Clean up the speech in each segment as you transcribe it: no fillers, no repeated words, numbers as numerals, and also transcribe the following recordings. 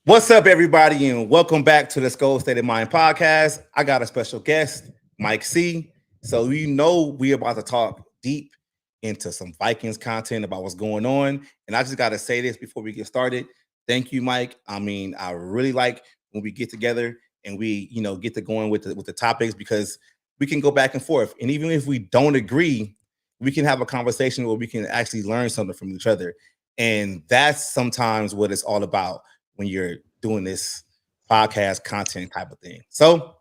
What's up, everybody, and welcome back to the Skol State of Mind podcast. I got a special guest, Mike C. So we're about to talk deep into some Vikings content about what's going on. And I just got to say this before we get started. Thank you, Mike. I mean, I really like when we get together and we, get to going with the topics because we can go back and forth. And even if we don't agree, we can have a conversation where we can actually learn something from each other. And that's sometimes what it's all about when you're doing this podcast content type of thing. So,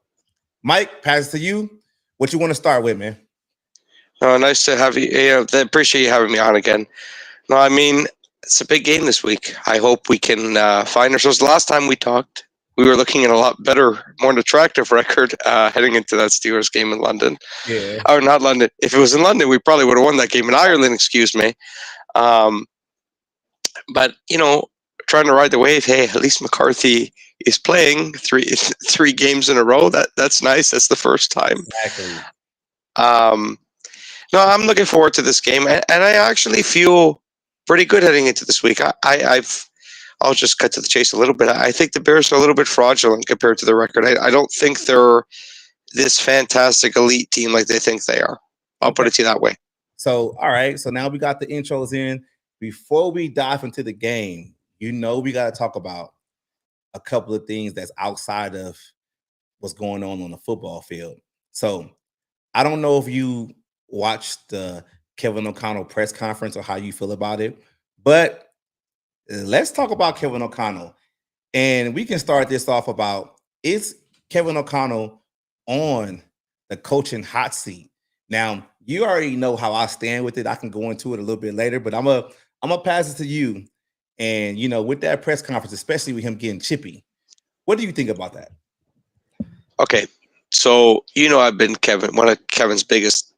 Mike, pass it to you. What you want to start with, man? Oh, nice to have you. Yeah, I appreciate you having me on again. No, I mean, it's a big game this week. I hope we can find ourselves. The last time we talked, we were looking at a lot better, more attractive record heading into that Steelers game in London. Yeah. Or not London. If it was in London, we probably would have won that game in Ireland, excuse me. But, trying to ride the wave, hey, at least McCarthy is playing three games in a row. That's nice. That's the first time. Exactly. No, I'm looking forward to this game, and I actually feel pretty good heading into this week. I'll just cut to the chase a little bit. I think the Bears are a little bit fraudulent compared to the record. I don't think they're this fantastic elite team like they think they are. I'll put it to you that way. So, all right. So now we got the intros in. Before we dive into the game, we got to talk about a couple of things that's outside of what's going on the football field. So I don't know if you watched the Kevin O'Connell press conference or how you feel about it, but let's talk about Kevin O'Connell. And we can start this off about, is Kevin O'Connell on the coaching hot seat? Now, you already know how I stand with it. I can go into it a little bit later, but I'm gonna pass it to you. And with that press conference, especially with him getting chippy, what do you think about that? Okay, so I've been one of Kevin's biggest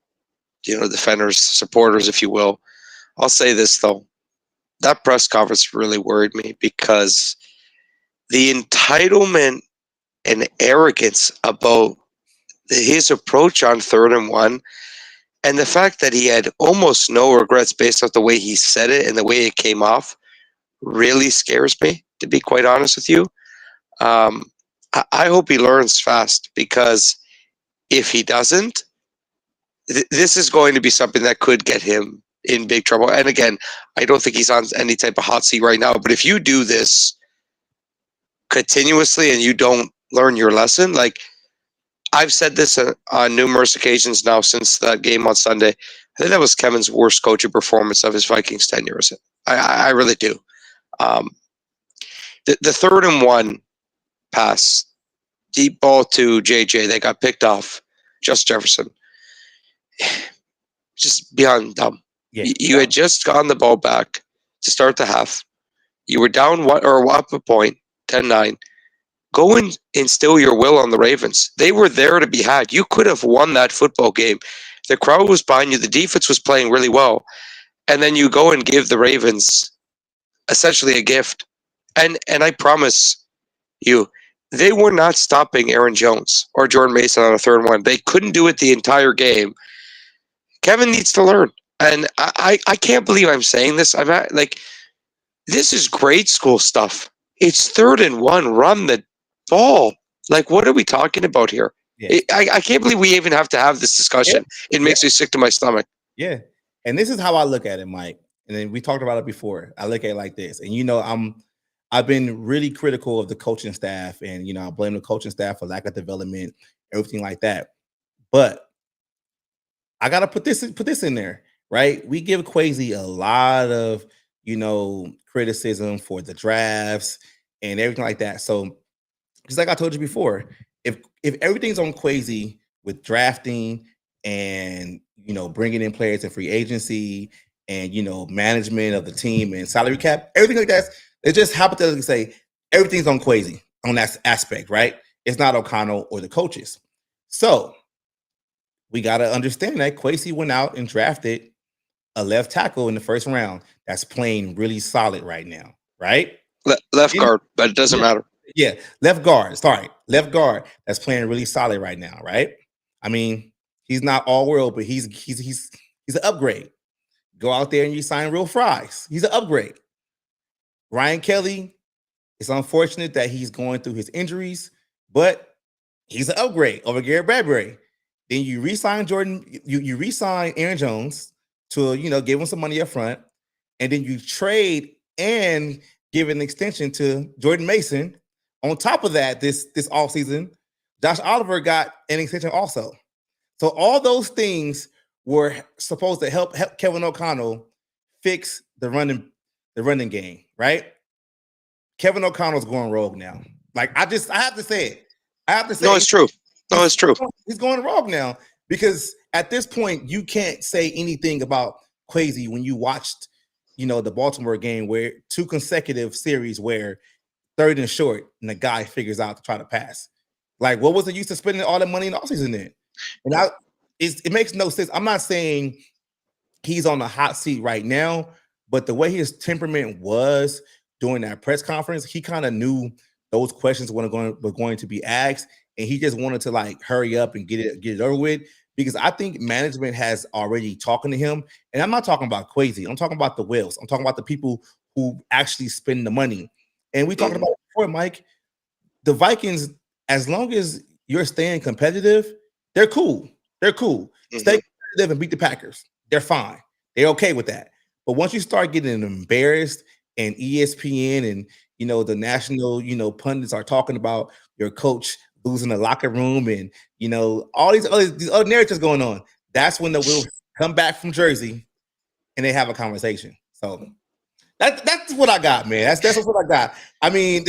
defenders, supporters, if you will. I'll say this though, that press conference really worried me because the entitlement and arrogance about his approach on 3rd and 1, and the fact that he had almost no regrets based off the way he said it and the way it came off really scares me, to be quite honest with you. I hope he learns fast, because if he doesn't, this is going to be something that could get him in big trouble. And again, I don't think he's on any type of hot seat right now, but if you do this continuously and you don't learn your lesson, like I've said this on numerous occasions now since that game on Sunday, I think that was Kevin's worst coaching performance of his Vikings tenure. I really do. The 3rd and 1 pass, deep ball to JJ, they got picked off. Just Jefferson, just beyond dumb. Yeah. You had just gotten the ball back to start the half. You were down up a point, 10-9. Go and instill your will on the Ravens. They were there to be had. You could have won that football game. The crowd was behind you. The defense was playing really well. And then you go and give the Ravens essentially a gift. And I promise you, they were not stopping Aaron Jones or Jordan Mason on a 3rd and 1. They couldn't do it the entire game. Kevin needs to learn. And I can't believe I'm saying this. This is grade school stuff. It's 3rd and 1. Run the ball. Like, what are we talking about here? Yeah. I can't believe we even have to have this discussion. Yeah. It makes me sick to my stomach. Yeah. And this is how I look at it, Mike. And then we talked about it before. I look at it like this. And I've been really critical of the coaching staff, and I blame the coaching staff for lack of development, everything like that. But I gotta put this in there, right? We give Kwesi a lot of criticism for the drafts and everything like that. So, just like I told you before, if everything's on Kwesi with drafting and bringing in players in free agency and management of the team and salary cap, everything like that. It's just hypothetically say everything's on Kwesi on that aspect, right? It's not O'Connell or the coaches. So we got to understand that Kwesi went out and drafted a left tackle in the 1st round that's playing really solid right now, right? Left guard, but it doesn't matter. Yeah, left guard. Sorry, left guard that's playing really solid right now, right? I mean, he's not all world, but he's an upgrade. Go out there and you sign Real Fries. He's an upgrade. Ryan Kelly It's unfortunate that he's going through his injuries, but he's an upgrade over Garrett Bradbury. Then you re-sign Jordan, you re-sign Aaron Jones to give him some money up front, and then you trade and give an extension to Jordan Mason. On top of that, this offseason, Josh Oliver got an extension also. So all those things were supposed to help Kevin O'Connell fix the running game, right? Kevin O'Connell's going rogue now. Like I have to say it. I have to say no, it's true. No, it's true. He's going rogue now because at this point you can't say anything about Kwesi when you watched, the Baltimore game where 2 consecutive series where 3rd and short and the guy figures out to try to pass. Like, what was the use of spending all that money in the offseason then? And it makes no sense. I'm not saying he's on the hot seat right now, but the way his temperament was during that press conference, he kind of knew those questions were going to be asked, and he just wanted to like hurry up and get it over with because I think management has already talking to him. And I'm not talking about Kwesi. I'm talking about the whales. I'm talking about the people who actually spend the money. And we talked about it before, Mike. The Vikings, as long as you're staying competitive, they're cool. They're cool. Mm-hmm. Stay competitive and beat the Packers. They're fine. They're okay with that. But once you start getting embarrassed and ESPN and the national pundits are talking about your coach losing the locker room and all these other narratives going on, that's when the wheels come back from Jersey and they have a conversation. So that's what I got, man. That's what I got. I mean,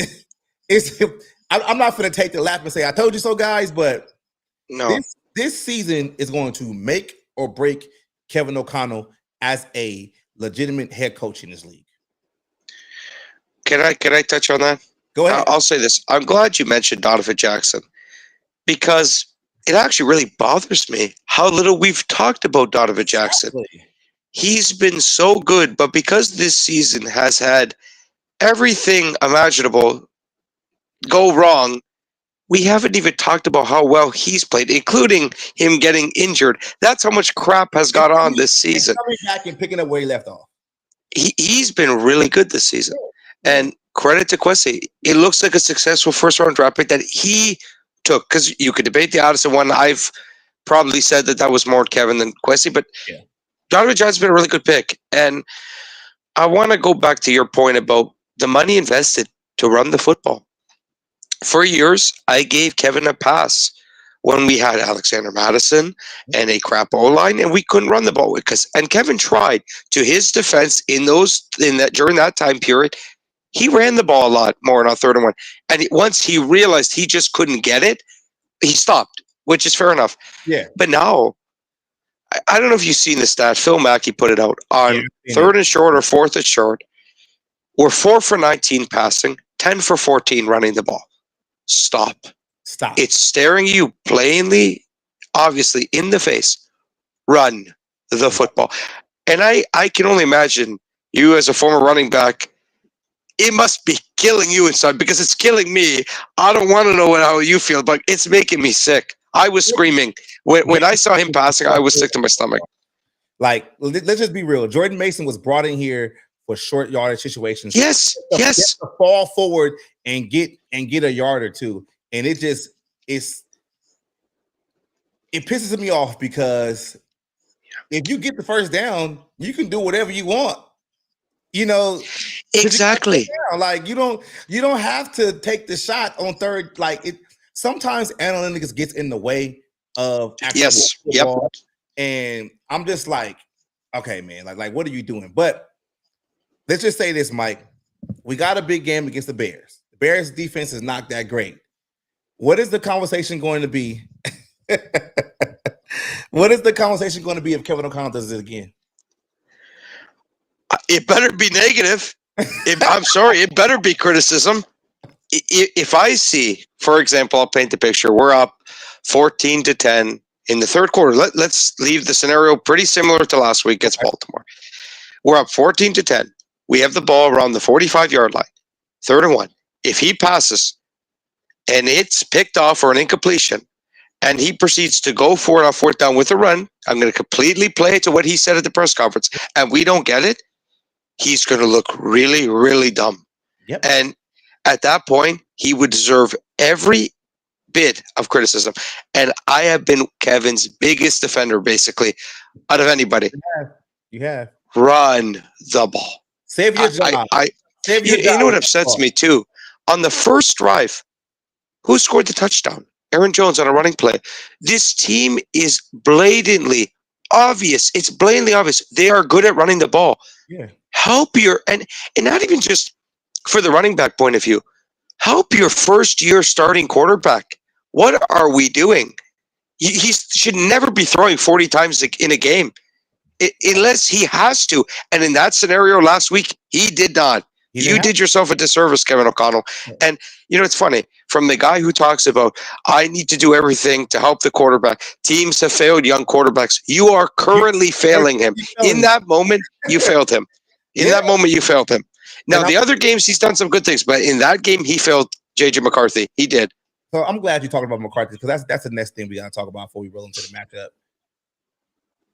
I'm not going to take the laugh and say I told you so, guys, but no, this season is going to make or break Kevin O'Connell as a legitimate head coach in this league. Can I touch on that? Go ahead. I'll say this. I'm glad you mentioned Donovan Jackson because it actually really bothers me how little we've talked about Donovan Jackson. Exactly. He's been so good, but because this season has had everything imaginable go wrong, we haven't even talked about how well he's played, including him getting injured. That's how much crap has got on this season. Coming back and picking up where he left off. He's been really good this season. And credit to Kwesi. It looks like a successful first-round draft pick that he took, because you could debate the Addison one. I've probably said that was more Kevin than Kwesi, but Donovan Johnson's been a really good pick. And I want to go back to your point about the money invested to run the football. For years, I gave Kevin a pass when we had Alexander Madison and a crap O-line, and we couldn't run the ball and Kevin tried. To his defense, during that time period, he ran the ball a lot more on 3rd and 1. And once he realized he just couldn't get it, he stopped, which is fair enough. Yeah. But now, I don't know if you've seen the stat. Phil Mackey put it out on 3rd and short or 4th and short. We're 4 for 19 passing, 10 for 14 running the ball. Stop. It's staring you plainly, obviously, in the face. Run the football. And I can only imagine you as a former running back, it must be killing you inside because it's killing me. I don't want to know how you feel, but it's making me sick. I was screaming. When I saw him passing, I was sick to my stomach. Like, let's just be real. Jordan Mason was brought in here for short yardage situations. Yes. To fall forward and get a yard or two. And it pisses me off because if you get the first down, you can do whatever you want. Exactly. Like you don't have to take the shot on 3rd. Like sometimes analytics gets in the way of actual football. And I'm just like, okay, man, like what are you doing? But let's just say this, Mike. We got a big game against the Bears. The Bears defense is not that great. What is the conversation going to be? What is the conversation going to be if Kevin O'Connell does it again? It better be negative. I'm sorry, it better be criticism. If I see, for example, I'll paint the picture. We're up 14-10 in the 3rd quarter. Let's leave the scenario pretty similar to last week against Baltimore. We're up 14-10. We have the ball around the 45-yard line. 3rd and 1. If he passes and it's picked off or an incompletion, and he proceeds to go for it on 4th down with a run, I'm going to completely play it to what he said at the press conference, and we don't get it, he's going to look really, really dumb. Yep. And At that point, he would deserve every bit of criticism. And I have been Kevin's biggest defender, basically, out of anybody. You have Run the ball. save your job. I Save your you job know what with that upsets ball. me too? On the first drive, who scored the touchdown? Aaron Jones on a running play. This team is blatantly obvious. It's blatantly obvious. They are good at running the ball. Yeah. Help your and not even just for the running back point of view. Help your first year starting quarterback. What are we doing? He should never be throwing 40 times in a game unless he has to. And in that scenario last week, he did not. He didn't You have did yourself a disservice, Kevin O'Connell. to. And it's funny from the guy who talks about I need to do everything to help the quarterback. Teams have failed young quarterbacks. You are You currently are failing him. In telling that moment, you failed him. In yeah. that moment, you failed him. Now, And the other games, he's done some good things, but in that game, he failed JJ McCarthy. He did. so I'm glad you're talking about McCarthy because that's the next thing we gotta talk about before we roll into the matchup.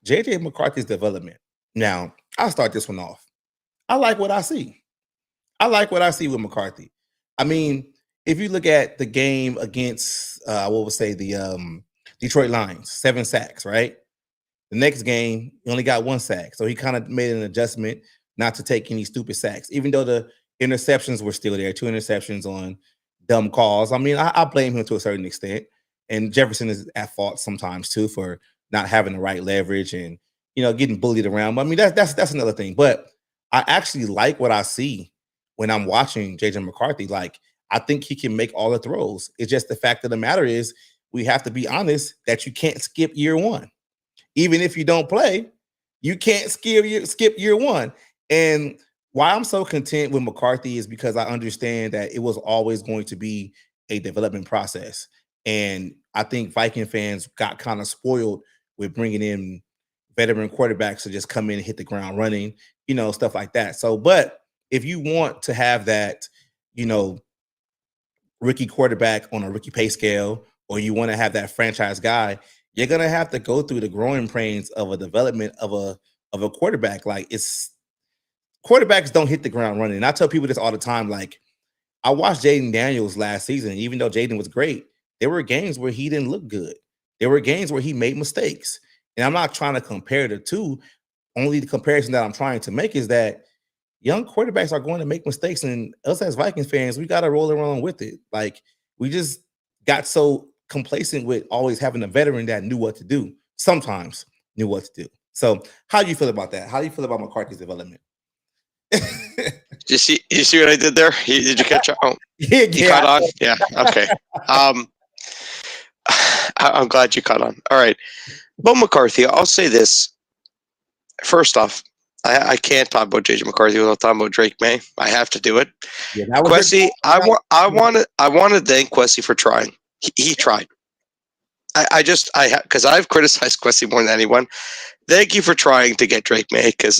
JJ McCarthy's development. Now, I'll start this one off. I like what I see. I like what I see with McCarthy. I mean, if you look at the game against what would say the Detroit Lions, 7 sacks, right? The next game, he only got 1 sack. So he kind of made an adjustment not to take any stupid sacks, even though the interceptions were still there, 2 interceptions on dumb calls. I mean, I blame him to a certain extent. And Jefferson is at fault sometimes too for not having the right leverage and getting bullied around. But I mean, that's another thing. But I actually like what I see when I'm watching JJ McCarthy. Like, I think he can make all the throws. It's just the fact of the matter is we have to be honest that you can't skip year one. Even if you don't play, you can't skip year one. And why I'm so content with McCarthy is because I understand that it was always going to be a development process. And I think Viking fans got kind of spoiled with bringing in veteran quarterbacks to just come in and hit the ground running, stuff like that. So, but if you want to have that, you know, rookie quarterback on a rookie pay scale, or you want to have that franchise guy, you're gonna have to go through the growing pains of a development of a quarterback. Like, it's quarterbacks don't hit the ground running. And I tell people this all the time. Like, I watched Jaden Daniels last season, and even though Jaden was great, there were games where he didn't look good. There were games where he made mistakes. And I'm not trying to compare the two. Only the comparison that I'm trying to make is that young quarterbacks are going to make mistakes, and us as Vikings fans, we got to roll around with it. Like, we just got so complacent with always having a veteran that knew what to do. Sometimes knew what to do. So, how do you feel about that? How do you feel about McCarthy's development? You see what I did there? Did you catch on? Yeah, You caught on? Yeah. Okay. I'm glad you caught on. All right. Bo McCarthy, I'll say this. First off, I can't talk about JJ McCarthy without talking about Drake May. I have to do it. Yeah, that was Quessy, I want to thank Quessy for trying. He tried. Because I've criticized Quessy more than anyone. Thank you for trying to get Drake May, because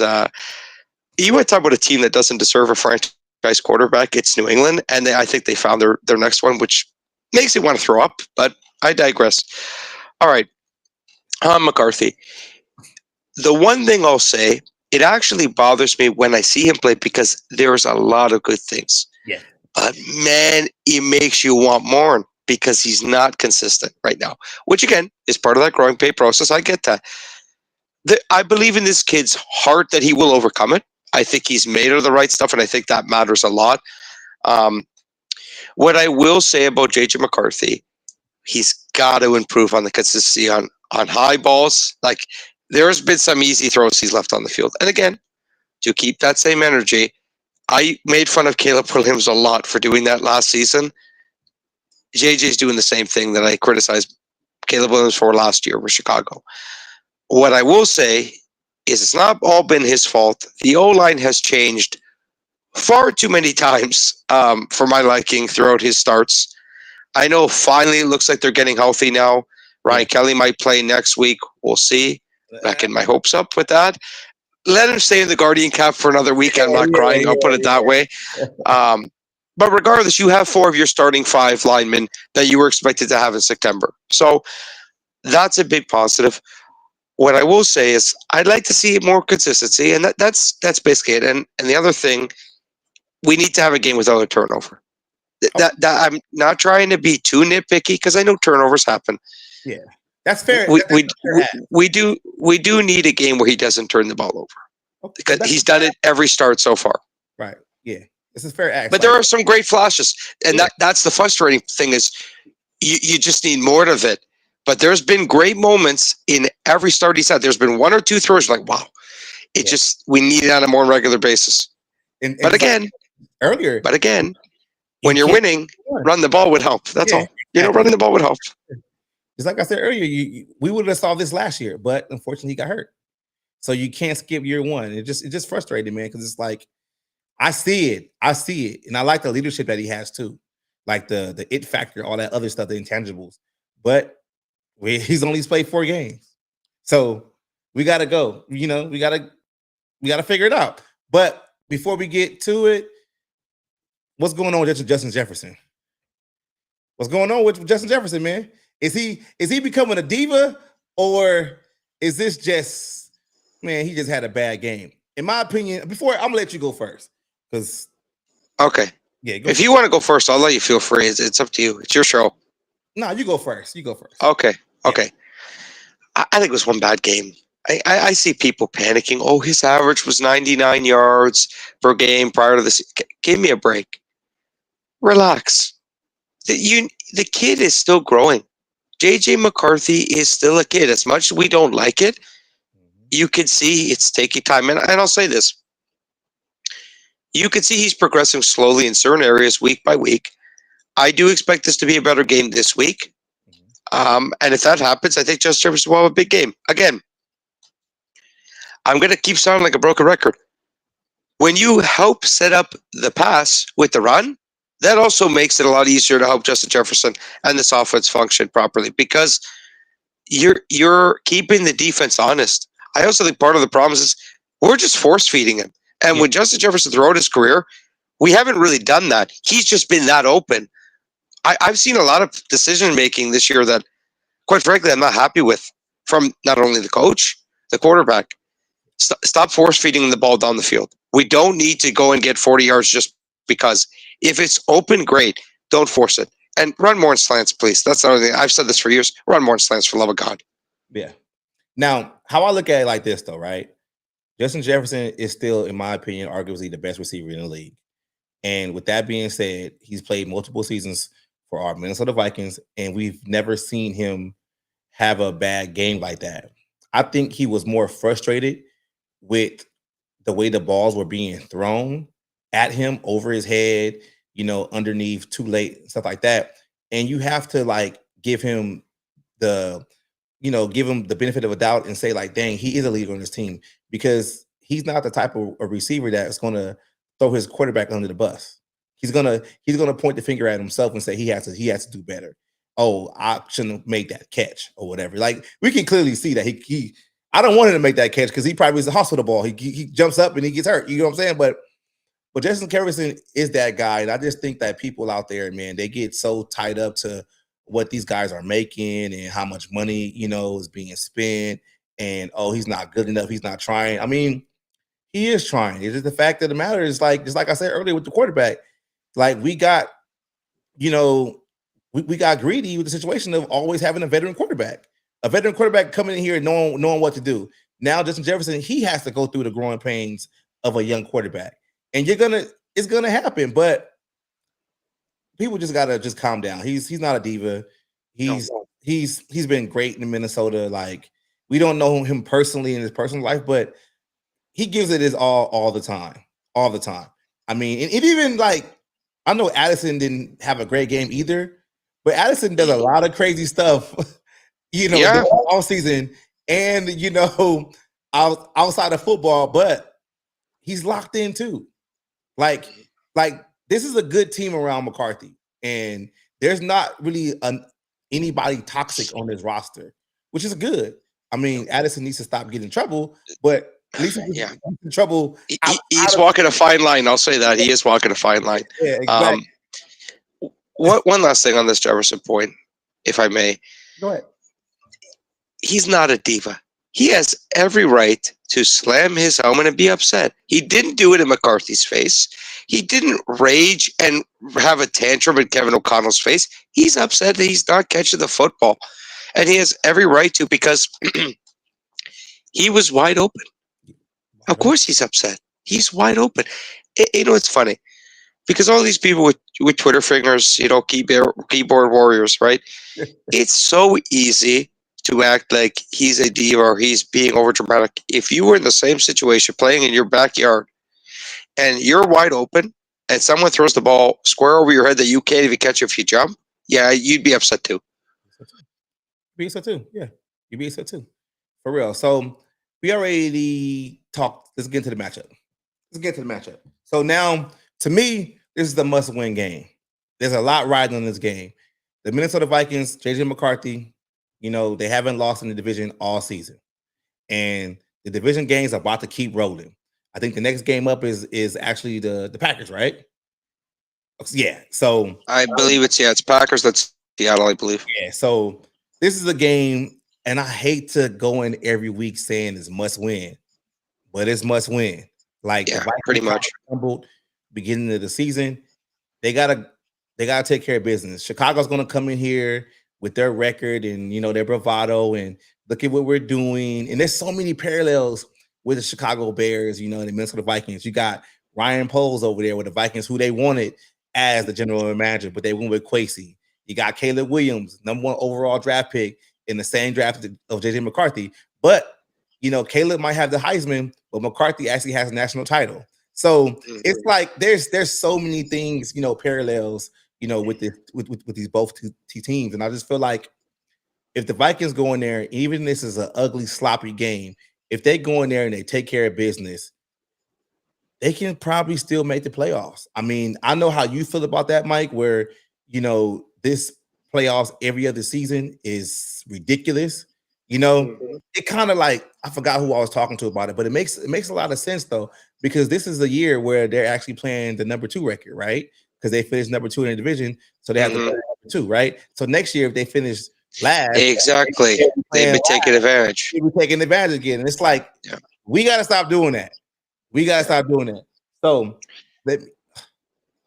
you want to talk about a team that doesn't deserve a franchise quarterback. It's New England, and I think they found their next one, which makes me want to throw up. But I digress. All right, McCarthy. The one thing I'll say, it actually bothers me when I see him play because there's a lot of good things. Yeah. But man, it makes you want more because he's not consistent right now, which again is part of that growing pain process. I get that. I believe in this kid's heart that he will overcome it. I think he's made of the right stuff, and I think that matters a lot. What I will say about JJ McCarthy, he's got to improve on the consistency on high balls. Like, there's been some easy throws he's left on the field. And again, to keep that same energy, I made fun of Caleb Williams a lot for doing that last season. JJ's doing the same thing that I criticized Caleb Williams for last year with Chicago. What I will say is it's not all been his fault. The O-line has changed far too many times for my liking throughout his starts. I know finally it looks like they're getting healthy now. Ryan Kelly might play next week. We'll see. Backing my hopes up with that. Let him stay in the Guardian cap for another week. I'm not crying. I'll put it that way. But regardless, you have 4 of your starting 5 linemen that you were expected to have in September. So that's a big positive. What I will say is I'd like to see more consistency, and that's basically it. And the other thing, we need to have a game without a turnover. I'm not trying to be too nitpicky because I know turnovers happen. Yeah, that's fair. We, That's we, fair we, ask. we do need a game where he doesn't turn the ball over Okay, because he's done it every start so far. right. Yeah, this is fair ask. But there Like, are some great flashes, and yeah, that's the frustrating thing is you just need more of it. But there's been great moments in every start he's had. There's been one or two throws like, wow, yeah. we need it on a more regular basis. And But just like again, earlier, you when you're can't winning, run. run the ball would help. That's Yeah, all. exactly. Running the ball would help. Just like I said earlier, we would have saw this last year, but unfortunately, he got hurt. So you can't skip year one. It just frustrated, man, because it's like I see it, and I like the leadership that he has too, like the it factor, all that other stuff, the intangibles. But he's only played 4 games, so we got to go. We got to figure it out. But before we get to it, what's going on with Justin Jefferson? What's going on with Justin Jefferson, man? Is he becoming a diva, or is this just, man, he just had a bad game? In my opinion, before I'm gonna let you go first, because Okay. yeah, go If first. you want to go first, I'll let you feel free. It's up to you. It's your show. No, you go first. You go first. Okay. Yeah. Okay. I think it was one bad game. I see people panicking. Oh, his average was 99 yards per game prior to this. Give me a break. Relax. The kid is still growing. JJ McCarthy is still a kid. As much as we don't like it, you can see it's taking time. And I'll say this. You can see he's progressing slowly in certain areas week by week. I do expect this to be a better game this week. And if that happens, I think Justin Jefferson will have a big game. Again, I'm going to keep sounding like a broken record. When you help set up the pass with the run, that also makes it a lot easier to help Justin Jefferson and this offense function properly because you're keeping the defense honest. I also think part of the problem is we're just force feeding him. And Yeah. when Justin Jefferson throughout his career, we haven't really done that. He's just been that open. I've seen a lot of decision making this year that, quite frankly, I'm not happy with from not only the coach, the quarterback. Stop force feeding the ball down the field. We don't need to go and get 40 yards just because. If it's open, great. Don't force it. And run more in slants, please. That's the other thing. I've said this for years. Run more in slants for the love of God. Yeah. Now, how I look at it like this, though, right? Justin Jefferson is still, in my opinion, arguably the best receiver in the league. And with that being said, he's played multiple seasons for our Minnesota Vikings, and we've never seen him have a bad game like that. I think he was more frustrated with the way the balls were being thrown at him over his head, underneath too late, stuff like that. And you have to like give him the benefit of a doubt and say like, dang, he is a leader on this team because he's not the type of a receiver that's going to throw his quarterback under the bus. He's gonna point the finger at himself and say he has to do better. Oh, I shouldn't have made that catch or whatever. Like we can clearly see that he I don't want him to make that catch because he probably was a hustle the ball. He jumps up and he gets hurt. You know what I'm saying? But Justin Jefferson is that guy, and I just think that people out there, man, they get so tied up to what these guys are making and how much money is being spent, and oh, he's not good enough. He's not trying. I mean, he is trying. It's just the fact of the matter is like just like I said earlier with the quarterback, like we got we got greedy with the situation of always having a veteran quarterback. A veteran quarterback coming in here knowing what to do. Now, Justin Jefferson, he has to go through the growing pains of a young quarterback. And it's gonna happen, but people just gotta just calm down. He's not a diva. He's been great in Minnesota. Like we don't know him personally in his personal life, but he gives it his all the time. All the time. I mean, and even like I know Addison didn't have a great game either, but Addison does a lot of crazy stuff, all season and outside of football, but he's locked in too. Like this is a good team around McCarthy, and there's not really anybody toxic on this roster, which is good. I mean, Addison needs to stop getting in trouble, but at least he's in trouble. He's walking a fine line. I'll say that he is walking a fine line. Yeah, exactly. One last thing on this Jefferson point, if I may. Go ahead. He's not a diva. He has every right to slam his helmet and be upset. He didn't do it in McCarthy's face. He didn't rage and have a tantrum in Kevin O'Connell's face. He's upset that he's not catching the football. And he has every right to, because he was wide open. Of course he's upset. He's wide open. It's funny because all these people with Twitter fingers, keyboard warriors, right? It's so easy to act like he's a diva or he's being overdramatic. If you were in the same situation playing in your backyard and you're wide open and someone throws the ball square over your head that you can't even catch if you jump, yeah, you'd be upset too. Be so too. Yeah. You be so too. For real. So we already talked. Let's get into the matchup. So now, to me, this is the must-win game. There's a lot riding on this game. The Minnesota Vikings, JJ McCarthy, they haven't lost in the division all season. And the division games are about to keep rolling. I think the next game up is actually the Packers, right? Yeah. So I believe it's Packers. That's Seattle, I believe. Yeah. So this is a game, and I hate to go in every week saying it's must win, but it's must win. Like the Vikings pretty much stumbled beginning of the season. They gotta take care of business. Chicago's gonna come in here with their record and their bravado and look at what we're doing. And there's so many parallels with the Chicago Bears, and the Minnesota Vikings. You got Ryan Poles over there with the Vikings, who they wanted as the general manager, but they went with Kwesi. You got Caleb Williams, #1 overall draft pick in the same draft of JJ McCarthy. But Caleb might have the Heisman, but McCarthy actually has a national title. So it's like there's so many things, parallels, with these both two teams. And I just feel like if the Vikings go in there, even this is an ugly, sloppy game, if they go in there and they take care of business, they can probably still make the playoffs. I mean, I know how you feel about that, Mike, where this playoffs every other season is ridiculous. It kind of like, I forgot who I was talking to about it, but it makes a lot of sense though, because this is a year where they're actually playing the #2 record, right? Because they finished #2 in the division, so they have to play #2, right? So next year, if they finish last, exactly, they'd be taking advantage. They'd be taking advantage again, and it's like we got to stop doing that. We got to stop doing that. So let me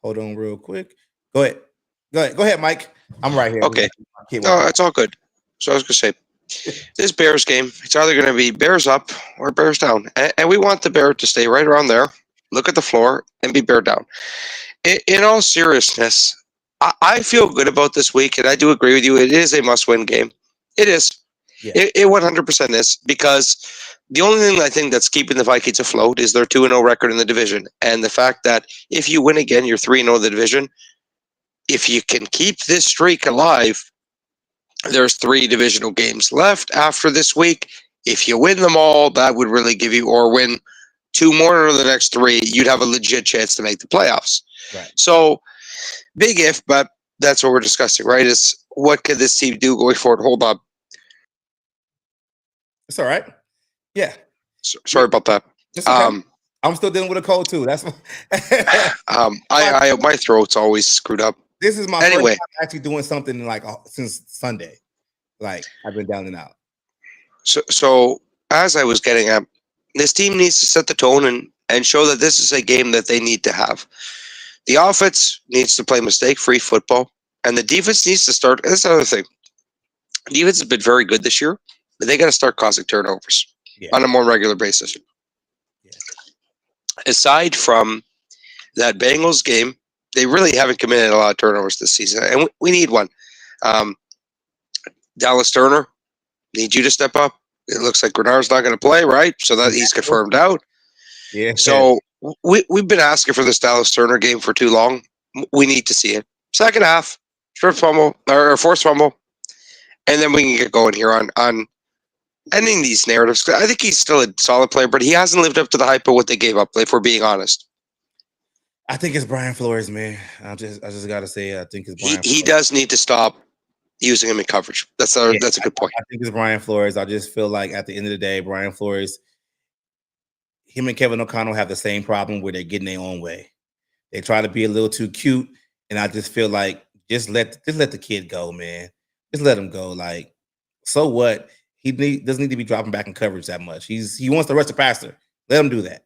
hold on real quick. Go ahead, Mike. I'm right here. Okay. No, it's all good. So I was going to say, this Bears game, it's either going to be Bears up or Bears down. And we want the Bear to stay right around there, look at the floor, and be Bear down. In all seriousness, I feel good about this week, and I do agree with you. It is a must-win game. It is. Yeah. It 100% is, because the only thing I think that's keeping the Vikings afloat is their 2-0 record in the division. And the fact that if you win again, you're 3-0 in the division. If you can keep this streak alive, there's 3 divisional games left after this week. If you win them all, that would really give you, or win 2 more of the next 3, you'd have a legit chance to make the playoffs. Right. So, big if, but that's what we're discussing, right? Is what could this team do going forward? Hold on. It's all right. Yeah. Sorry about that. Okay. I'm still dealing with a cold too. That's my throat's always screwed up. This is my first time actually doing something like since Sunday. Like I've been down and out. So as I was getting at, this team needs to set the tone and show that this is a game that they need to have. The offense needs to play mistake-free football, and the defense needs to start. That's another thing. Defense has been very good this year, but they got to start causing turnovers on a more regular basis. Yeah. Aside from that Bengals game, they really haven't committed a lot of turnovers this season, and we need one. Dallas Turner, need you to step up. It looks like Grenard's not going to play, right? So that he's confirmed out. Yeah. So we've been asking for this Dallas Turner game for too long. We need to see it. Second half, forced fumble, and then we can get going here on ending these narratives. I think he's still a solid player, but he hasn't lived up to the hype of what they gave up, if we're being honest. I think it's Brian Flores, man. I just got to say, I think it's Brian. He does need to stop using him in coverage. That's a good point. I think it's Brian Flores. I just feel like at the end of the day, Brian Flores, him and Kevin O'Connell have the same problem where they're getting their own way. They try to be a little too cute, and I just feel like just let the kid go, man. Just let him go. Like, so what? He doesn't need to be dropping back in coverage that much. He wants to rush the passer. Let him do that.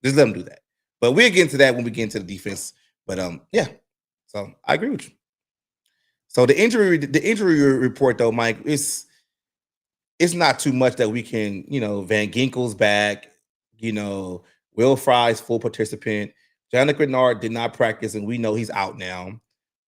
Just let him do that. But we'll get into that when we get into the defense. But yeah. So I agree with you. So the injury report though, Mike, it's not too much that we can, Van Ginkel's back, Will Fry's full participant. Jonathan Grenard did not practice, and we know he's out now.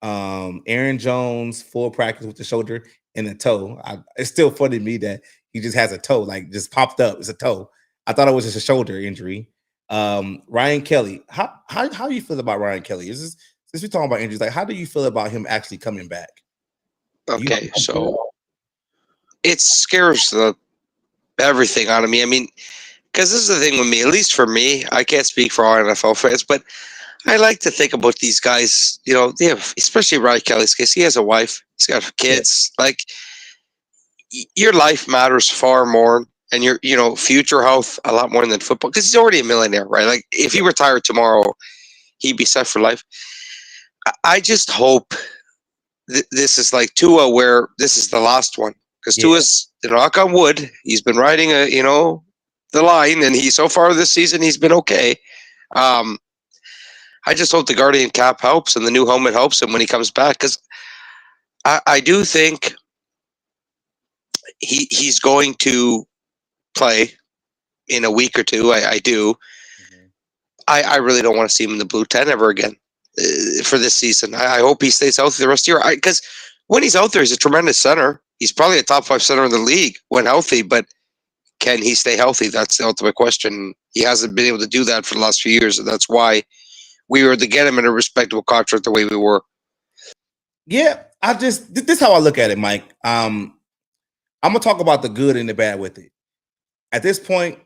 Aaron Jones full practice with the shoulder and the toe. It's still funny to me that he just has a toe, like just popped up. It's a toe. I thought it was just a shoulder injury. Ryan Kelly, how do you feel about Ryan Kelly? Since we're talking about injuries, like how do you feel about him actually coming back? Okay, so it scares everything out of me. I mean, because this is the thing with me, at least for me, I can't speak for all NFL fans, but I like to think about these guys, they have, especially Ryan Kelly's case, he has a wife, he's got kids. Yeah. Like, your life matters far more, and your, future health a lot more than football, because he's already a millionaire, right? Like, if he retired tomorrow, he'd be set for life. I just hope this is like Tua, where this is the last one, because Tua's, knock on wood, he's been riding the line, and so far this season he's been okay. I just hope the Guardian cap helps and the new helmet helps him when he comes back, because I do think he's going to play in a week or two. I do. Mm-hmm. I really don't want to see him in the blue 10 ever again for this season. I hope he stays healthy the rest of the year, because when he's out there, he's a tremendous center. He's probably a top 5 center in the league when healthy, but can he stay healthy? That's the ultimate question. He hasn't been able to do that for the last few years, and that's why we were to get him in a respectable contract the way we were. Yeah, this is how I look at it, Mike. I'm gonna talk about the good and the bad with it. At this point,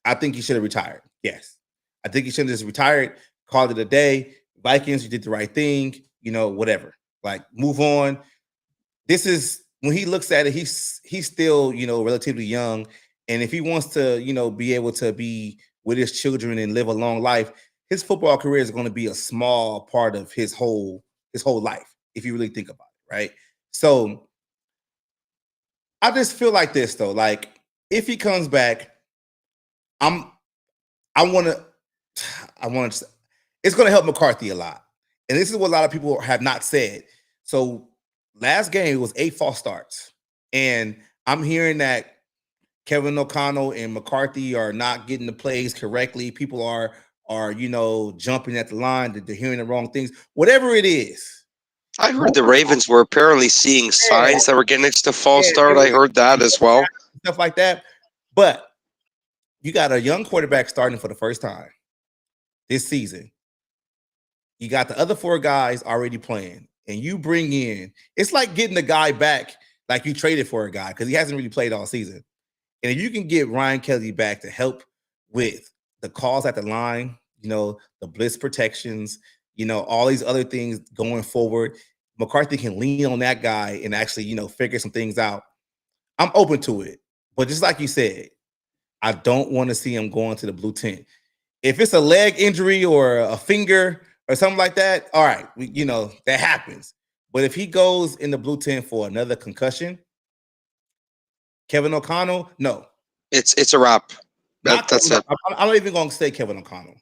I think he should have retired. Yes, I think he should have just retired, called it a day. Vikings, you did the right thing. Whatever. Like, move on. This is when he looks at it. He's still relatively young, and if he wants to be able to be with his children and live a long life, his football career is going to be a small part of his whole life, if you really think about it, right? So I just feel like this though. Like, if he comes back, I want to. It's going to help McCarthy a lot, and this is what a lot of people have not said. So last game it was 8 false starts, and I'm hearing that Kevin O'Connell and McCarthy are not getting the plays correctly. People are jumping at the line, that they're hearing the wrong things. Whatever it is. I heard the Ravens were apparently seeing signs that were getting next to false start. I heard that as well. Stuff like that. But you got a young quarterback starting for the first time this season. You got the other 4 guys already playing, and you bring in, it's like getting the guy back like you traded for a guy, because he hasn't really played all season. And if you can get Ryan Kelly back to help with the calls at the line, the blitz protections, all these other things going forward, McCarthy can lean on that guy and actually, figure some things out. I'm open to it. But just like you said, I don't want to see him going to the blue tent. If it's a leg injury or a finger or something like that, all right, that happens. But if he goes in the blue tent for another concussion, Kevin O'Connell, no. It's a wrap. That's it. I'm not even going to say Kevin O'Connell.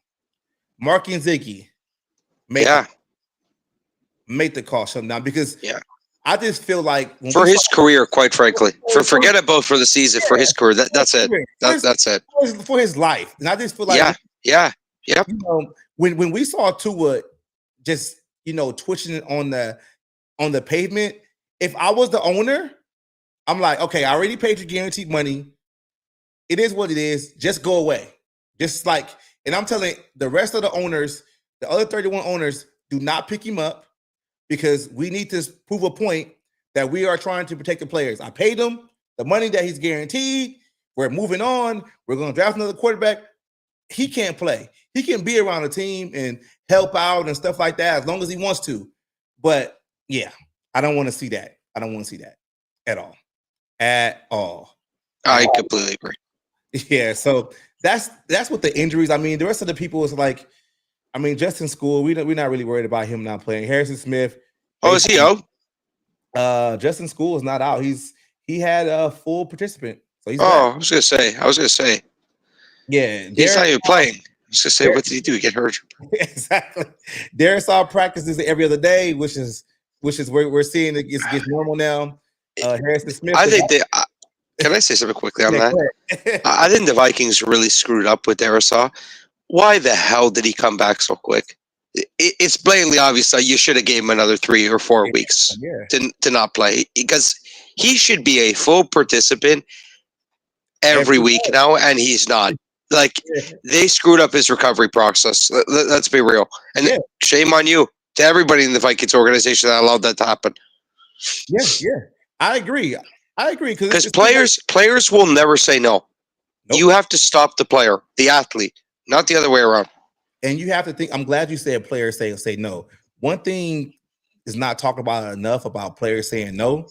Mark and Ziggy make the call shut down, because I just feel like for his career, quite frankly, forget it both for the season, for his career, that's it. That's it for his life. And I just feel like when we saw Tua just twitching on the pavement, if I was the owner, I'm like, okay, I already paid your guaranteed money. It is what it is. Just go away. Just like, and I'm telling the rest of the owners, the other 31 owners, do not pick him up, because we need to prove a point that we are trying to protect the players. I paid him the money that he's guaranteed. We're moving on. We're going to draft another quarterback. He can't play. He can be around the team and help out and stuff like that as long as he wants to. But yeah, I don't want to see that. I don't want to see that at all. At all. I completely agree. Yeah, so that's what the injuries. I mean, the rest of the people is like, I mean, Justin Skol, we're not really worried about him not playing. Harrison Smith. Oh, is he out? Justin Skol is not out. He had a full participant. So he's back. I was gonna say. Yeah, he's not even playing. was gonna say, what did he do? He get hurt? Exactly. Darius all practices every other day, which is where we're seeing it gets normal now. Harrison Smith. I think they. Can I say something quickly on that? I think the Vikings really screwed up with Darisaw. Why the hell did he come back so quick? It's blatantly obvious that you should have gave him another 3 or 4 weeks to not play, because he should be a full participant every week now, and he's not. Like, they screwed up his recovery process. Let's be real. And shame on you to everybody in the Vikings organization that allowed that to happen. Yeah. I agree. Because players will never say no. Nope. You have to stop the player, the athlete, not the other way around. And you have to think. I'm glad you said players say no. One thing is not talked about enough about players saying no.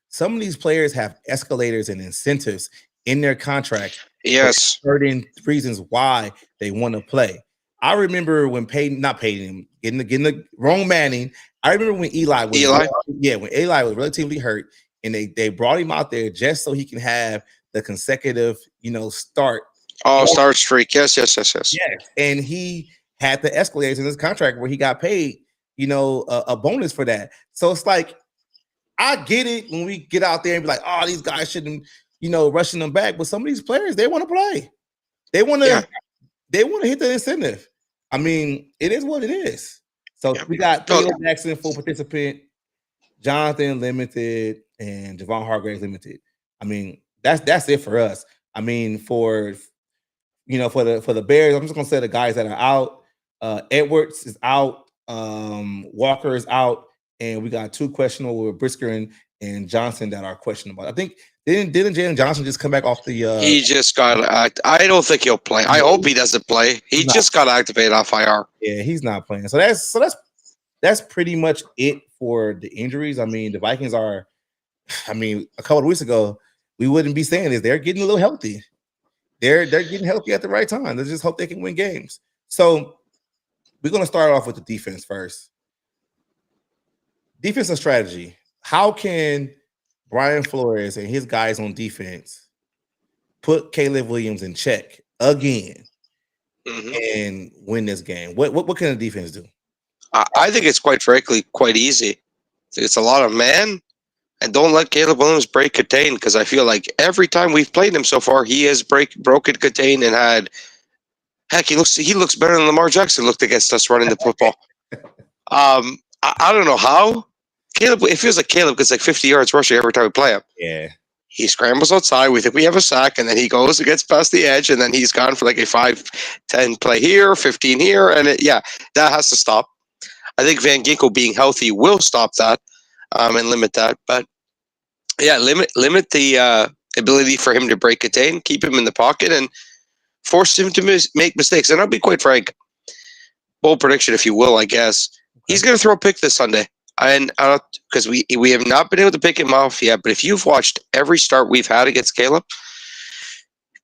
Some of these players have escalators and incentives in their contract. Yes, certain reasons why they want to play. I remember when getting the wrong Manning. I remember when Eli was relatively hurt, and they brought him out there just so he can have the consecutive, start. Start streak. Yes. And he had the escalators in his contract where he got paid, a bonus for that. So it's like, I get it when we get out there and be like, oh, these guys shouldn't, rushing them back. But some of these players, they want to play. They want to hit the incentive. I mean, it is what it is. So we got Theo Jackson, full participant, Jonathan limited, and Javon Hargrave limited. I mean, that's it for us. I mean, for the Bears, I'm just gonna say the guys that are out. Edwards is out, Walker is out, and we got 2 questionable with Brisker and Johnson that are questionable. I think didn't Jalen Johnson just come back off the? He just got. I don't think he'll play. I hope he doesn't play. He just got activated off IR. Yeah, he's not playing. So that's pretty much it for the injuries. I mean, the Vikings are. I mean, a couple of weeks ago, we wouldn't be saying this. They're getting a little healthy. They're getting healthy at the right time. Let's just hope they can win games. So we're going to start off with the defense first. Defensive strategy. How can Brian Flores and his guys on defense put Caleb Williams in check again and win this game? What can the defense do? I think it's quite frankly quite easy. It's a lot of man, and don't let Caleb Williams break contain, because I feel like every time we've played him so far, he has broken contain and had. Heck, he looks better than Lamar Jackson looked against us running the football. I don't know how. Caleb, it feels like Caleb gets like 50 yards rushing every time we play him. Yeah. He scrambles outside. We think we have a sack, and then he goes and gets past the edge, and then he's gone for like a 5-10 play here, 15 here, and that has to stop. I think Van Ginkel being healthy will stop that and limit that. But yeah, limit the ability for him to break contain, keep him in the pocket, and force him to make mistakes. And I'll be quite frank, bold prediction, if you will, I guess. He's going to throw a pick this Sunday. And because we have not been able to pick him off yet, but if you've watched every start we've had against Caleb,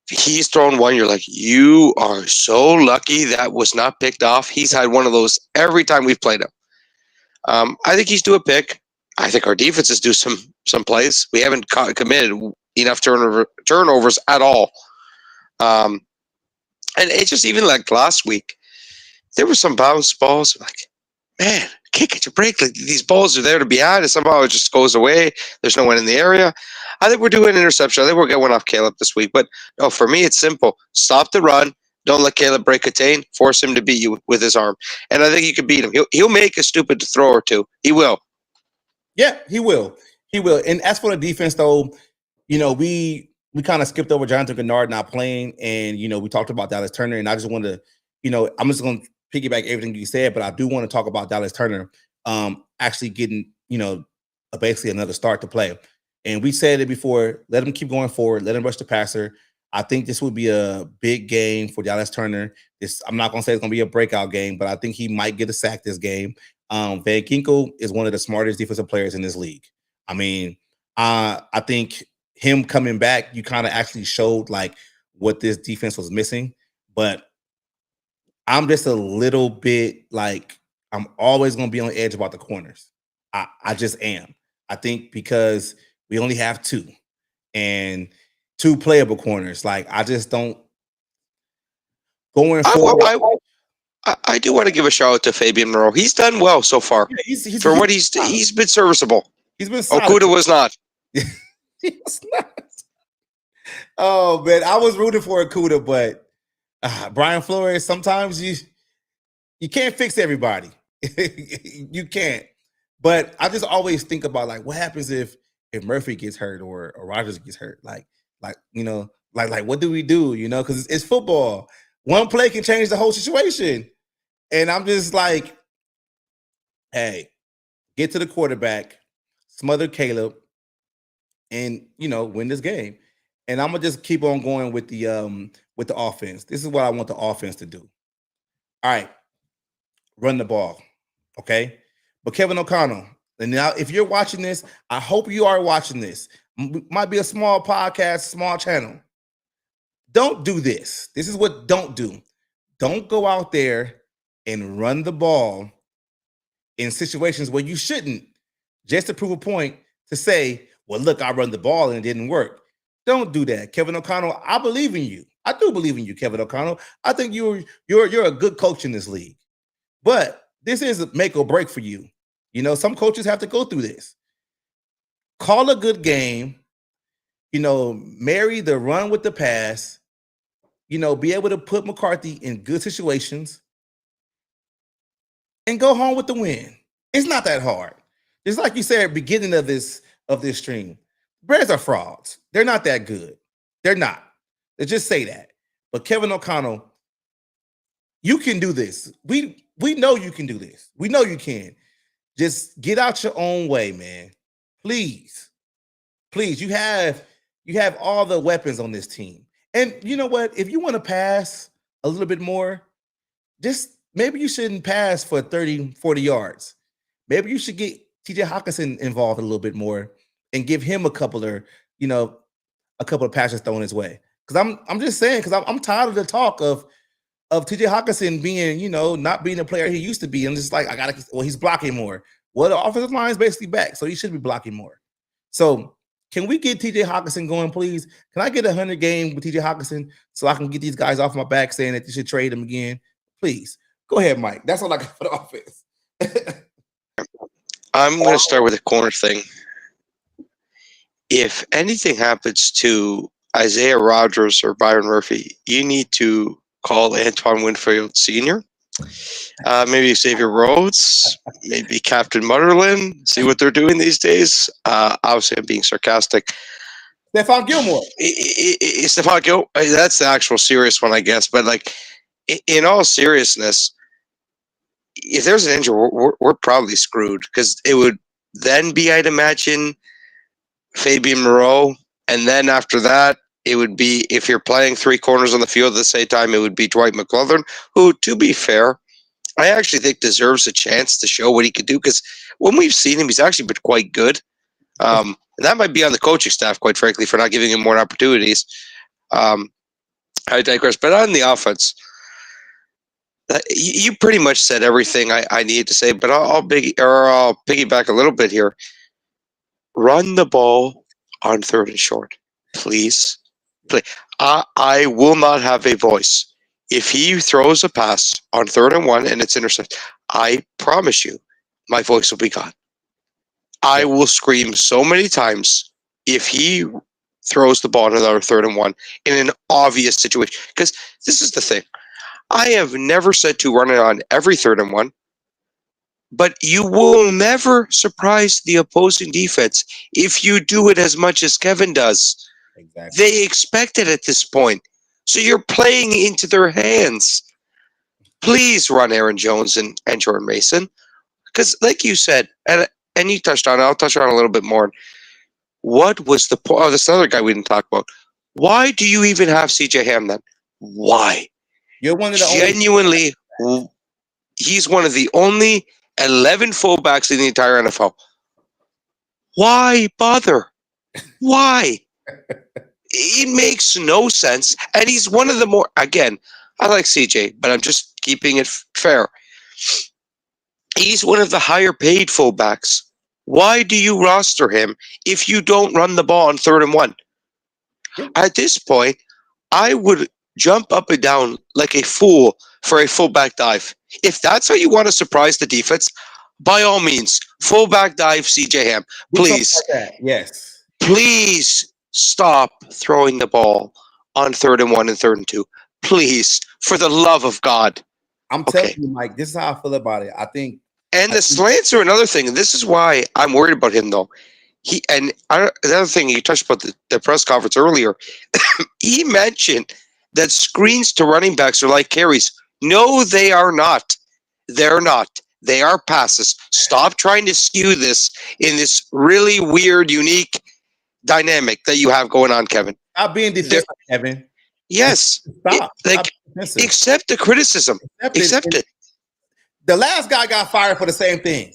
he's thrown one. You're like, you are so lucky that was not picked off. He's had one of those every time we've played him. I think he's due a pick. I think our defenses do some plays. We haven't committed enough turnovers at all. And it's just even like last week, there were some bounce balls. Like, man, can't catch a break. Like, these balls are there to be had, and somehow it just goes away. There's no one in the area. I think we're doing an interception. I think we'll get one off Caleb this week. But no, for me, it's simple. Stop the run. Don't let Caleb break contain. Force him to beat you with his arm. And I think you can beat him. He'll make a stupid throw or two. He will. Yeah, he will. He will. And as for the defense, though, we kind of skipped over Jonathan Gennard not playing, and we talked about Dallas Turner, and I just wanted to, I'm just going to piggyback everything you said, but I do want to talk about Dallas Turner actually getting, basically another start to play. And we said it before, let him keep going forward, let him rush the passer. I think this would be a big game for Dallas Turner. I'm not going to say it's going to be a breakout game, but I think he might get a sack this game. Van Ginkel is one of the smartest defensive players in this league. I mean, I think him coming back, you kind of actually showed like what this defense was missing, but I'm just a little bit like, I'm always going to be on the edge about the corners. I just am. I think because we only have 2 and 2 playable corners. Like, I just don't. going I, forward. I do want to give a shout out to Fabian Moreau. He's done well so far Yeah, for what solid. he's been serviceable. He's been solid. Okuda was not. He's not. Oh man, I was rooting for Akuda, but Brian Flores. Sometimes you can't fix everybody. You can't. But I just always think about like what happens if Murphy gets hurt or Rogers gets hurt. Like like what do we do? Because it's football. One play can change the whole situation. And I'm just like, hey, get to the quarterback, smother Caleb, and win this game. And I'm gonna just keep on going with the offense. This is what I want the offense to do. All right, run the ball, okay? But Kevin O'Connell, and now if you're watching this, I hope you are watching this. Might be a small podcast, small channel. Don't do this. This is what don't do. Don't go out there and run the ball in situations where you shouldn't, just to prove a point to say, well, look, I run the ball and it didn't work. Don't do that. Kevin O'Connell, I believe in you. I do believe in you, Kevin O'Connell. I think you're a good coach in this league. But this is a make or break for you. Some coaches have to go through this. Call a good game, marry the run with the pass, be able to put McCarthy in good situations and go home with the win. It's not that hard. Just like you said at the beginning of this stream, Bears are frauds. They're not that good. They're not. They just say that. But Kevin O'Connell, you can do this. We know you can do this. We know you can. Just get out your own way, man. Please. You have all the weapons on this team. And you know what? If you want to pass a little bit more, just maybe you shouldn't pass for 30, 40 yards. Maybe you should get TJ Hawkinson involved a little bit more and give him a couple of passes thrown his way. Because I'm just saying, because I'm tired of the talk of TJ Hawkinson being, not being the player he used to be. I'm just like, he's blocking more. Well, the offensive line is basically back, so he should be blocking more. So can we get TJ Hawkinson going, please? Can I get 100 game with TJ Hawkinson so I can get these guys off my back saying that they should trade him again? Please. Go ahead, Mike. That's all I got for the offense. I'm going to start with the corner thing. If anything happens to Isaiah Rodgers or Byron Murphy, you need to call Antoine Winfield Sr., maybe Xavier Rhodes, maybe Captain Mutterlin, see what they're doing these days. Obviously, I'm being sarcastic. Stephon Gilmore. Stephon Gilmore, that's the actual serious one, I guess. But, like, in all seriousness, if there's an injury, we're probably screwed because it would then be, I'd imagine, Fabian Moreau, and then after that, it would be, if you're playing three corners on the field at the same time, it would be Dwight McClellan, who, to be fair, I actually think deserves a chance to show what he could do because when we've seen him, he's actually been quite good. And that might be on the coaching staff, quite frankly, for not giving him more opportunities. I digress. But on the offense, you pretty much said everything I needed to say, but I'll piggyback a little bit here. Run the ball on 3rd and short, please. I will not have a voice. If he throws a pass on 3rd and 1 and it's intercepted, I promise you, my voice will be gone. I will scream so many times if he throws the ball on another 3rd and 1 in an obvious situation. Because this is the thing. I have never said to run it on every 3rd and 1, but you will never surprise the opposing defense if you do it as much as Kevin does. Exactly. They expect it at this point. So you're playing into their hands. Please run Aaron Jones and Jordan Mason. Because like you said, and you touched on it, I'll touch on it a little bit more. What was the point? Oh, this other guy we didn't talk about. Why do you even have CJ Ham then? Why? You're one of the genuinely, he's one of the only 11 fullbacks in the entire NFL. Why bother? Why? It makes no sense. And he's one of the more, again, I like CJ, but I'm just keeping it fair. He's one of the higher paid fullbacks. Why do you roster him if you don't run the ball on 3rd and 1? At this point, I would jump up and down like a fool for a fullback dive. If that's how you want to surprise the defense, by all means, fullback dive, CJ Ham. Do something Please, like that. Yes. please stop throwing the ball on 3rd and 1 and 3rd and 2. Please, for the love of God. I'm telling Okay. you, Mike, this is how I feel about it. And I the think slants are another thing, and this is why I'm worried about him, though. Another thing you touched about the press conference earlier. He mentioned that screens to running backs are like carries. No, they are not. They're not. They are passes. Stop trying to skew this in this really weird, unique dynamic that you have going on, Kevin. stop being There, defensive, Kevin. yes, Stop like being defensive. accept the criticism. Accept it. Accept it. The last guy got fired for the same thing.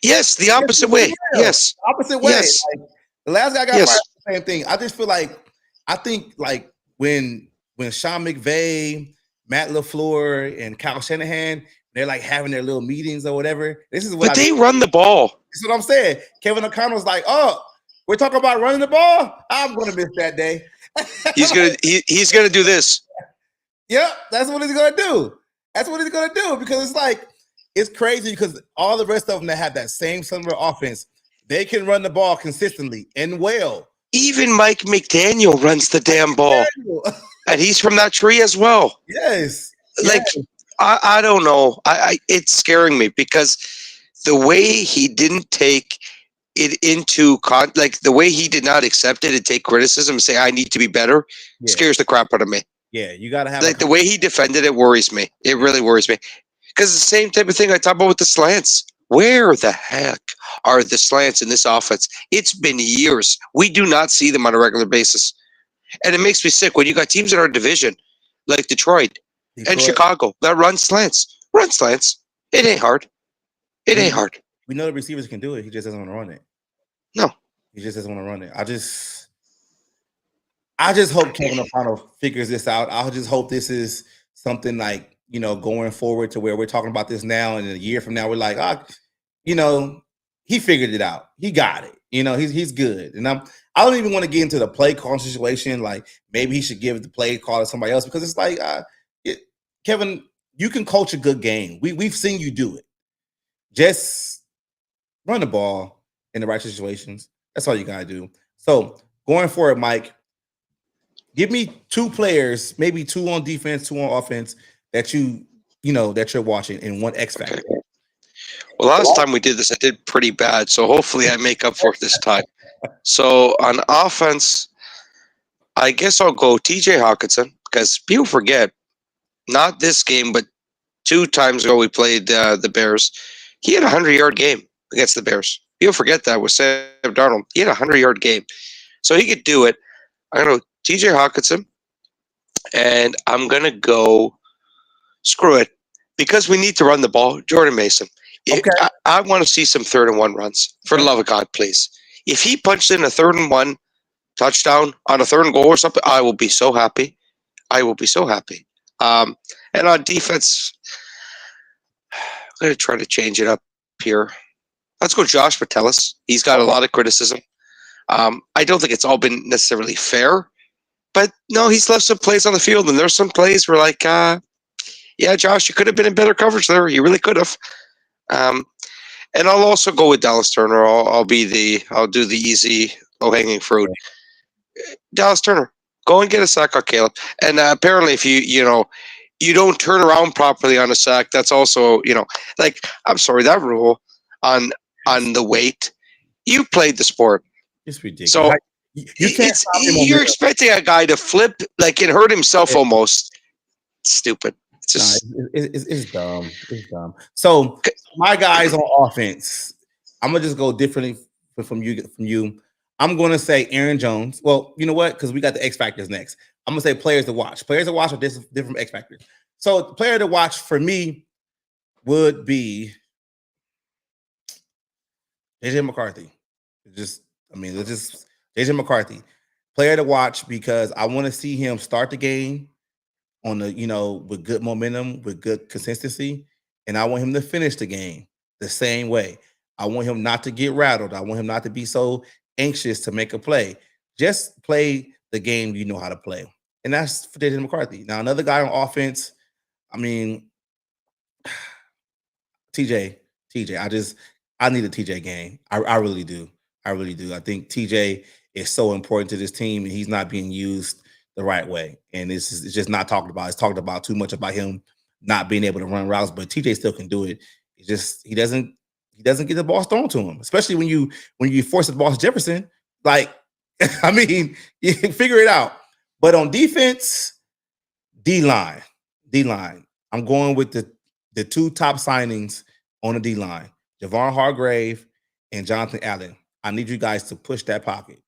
Yes, the Yes, opposite he way. will. Yes, Opposite way. yes, Like the last guy got fired yes. for the same thing. I just feel like I think like when Sean McVay, Matt LaFleur, and Kyle Shanahan, they're like having their little meetings or whatever. This is what But they run the ball. this is what I'm saying. Kevin O'Connell's like, oh, we're talking about running the ball. I'm gonna miss that day. He's gonna do this. Yep, that's what he's gonna do. That's what he's gonna do because it's like it's crazy because all the rest of them that have that same similar offense, they can run the ball consistently and well. Even Mike McDaniel runs the damn ball, and he's from that tree as well. Yes, Like yes. I don't know. It's scaring me because the way he didn't take it into like the way he did not accept it and take criticism and say I need to be better Yeah, scares the crap out of me. yeah. You gotta have Like the way he defended it worries me. It really worries me because the same type of thing I talk about with the slants. Where the heck are the slants in this offense? It's been years. We do not see them on a regular basis, and it makes me sick when you got teams in our division like Detroit and Detroit. Chicago that run slants. Run slants. It ain't hard. It We ain't hard. we know the receivers can do it. He just doesn't want to run it. No. He just doesn't want to run it. I just hope Kevin O'Connell figures this out. I just hope this is something like, going forward to where we're talking about this now and a year from now, we're like, he figured it out. He got it. He's good. And I don't even want to get into the play call situation. Like maybe he should give the play call to somebody else because it's like, Kevin, you can coach a good game. We've seen you do it. Just run the ball in the right situations. That's all you gotta do. So going forward, Mike, give me 2 players, maybe 2 on defense, 2 on offense that that you're watching and 1 X factor. Okay. Well, last time we did this, I did pretty bad. So hopefully I make up for it this time. So on offense, I guess I'll go TJ Hawkinson because people forget, not this game, but 2 times ago we played the Bears. He had a 100-yard game against the Bears. People forget that with Sam Darnold. He had a 100-yard game. So he could do it. I'm going to go TJ Hawkinson, and I'm going to go, screw it, because we need to run the ball, Jordan Mason. Okay. I want to see some 3rd-and-1 runs. For the love of God, please. If he punched in a 3rd-and-1 touchdown on a 3rd-and-goal or something, I will be so happy. I will be so happy. And on defense, I'm going to try to change it up here. Let's go Josh Metellus. He's got a lot of criticism. I don't think it's all been necessarily fair, but no, he's left some plays on the field, and there's some plays where like, yeah, Josh, you could have been in better coverage there. You really could have. And I'll also go with Dallas Turner. I'll do the easy, low-hanging fruit. Dallas Turner, go and get a sack on Caleb. And apparently, if you don't turn around properly on a sack, that's also, like, I'm sorry, that rule on the weight, you played the sport. It's ridiculous. So you can't stop him. You're expecting a guy to flip like and hurt himself almost. It's stupid. It's just it's dumb. It's dumb. So my guys on offense, I'm gonna just go differently from you. I'm gonna say Aaron Jones. Well, you know what? Because we got the X factors next. I'm gonna say players to watch. Players to watch are different from X factors. So the player to watch for me would be JJ McCarthy. It's just JJ McCarthy. Player to watch because I want to see him start the game on the, with good momentum, with good consistency. And I want him to finish the game the same way. I want him not to get rattled. I want him not to be so anxious to make a play. Just play the game you know how to play. and that's for JJ McCarthy. Now, another guy on offense, I mean, TJ, I need a TJ game. I really do. I really do. I think TJ is so important to this team, and he's not being used the right way. And it's just not talked about. It's talked about too much about him not being able to run routes, but TJ still can do it. It's just he doesn't get the ball thrown to him, especially when you force the ball to Jefferson. Like, I mean, you can figure it out. But on defense, D line, D line. I'm going with the two top signings on the D line, Javon Hargrave and Jonathan Allen. I need you guys to push that pocket,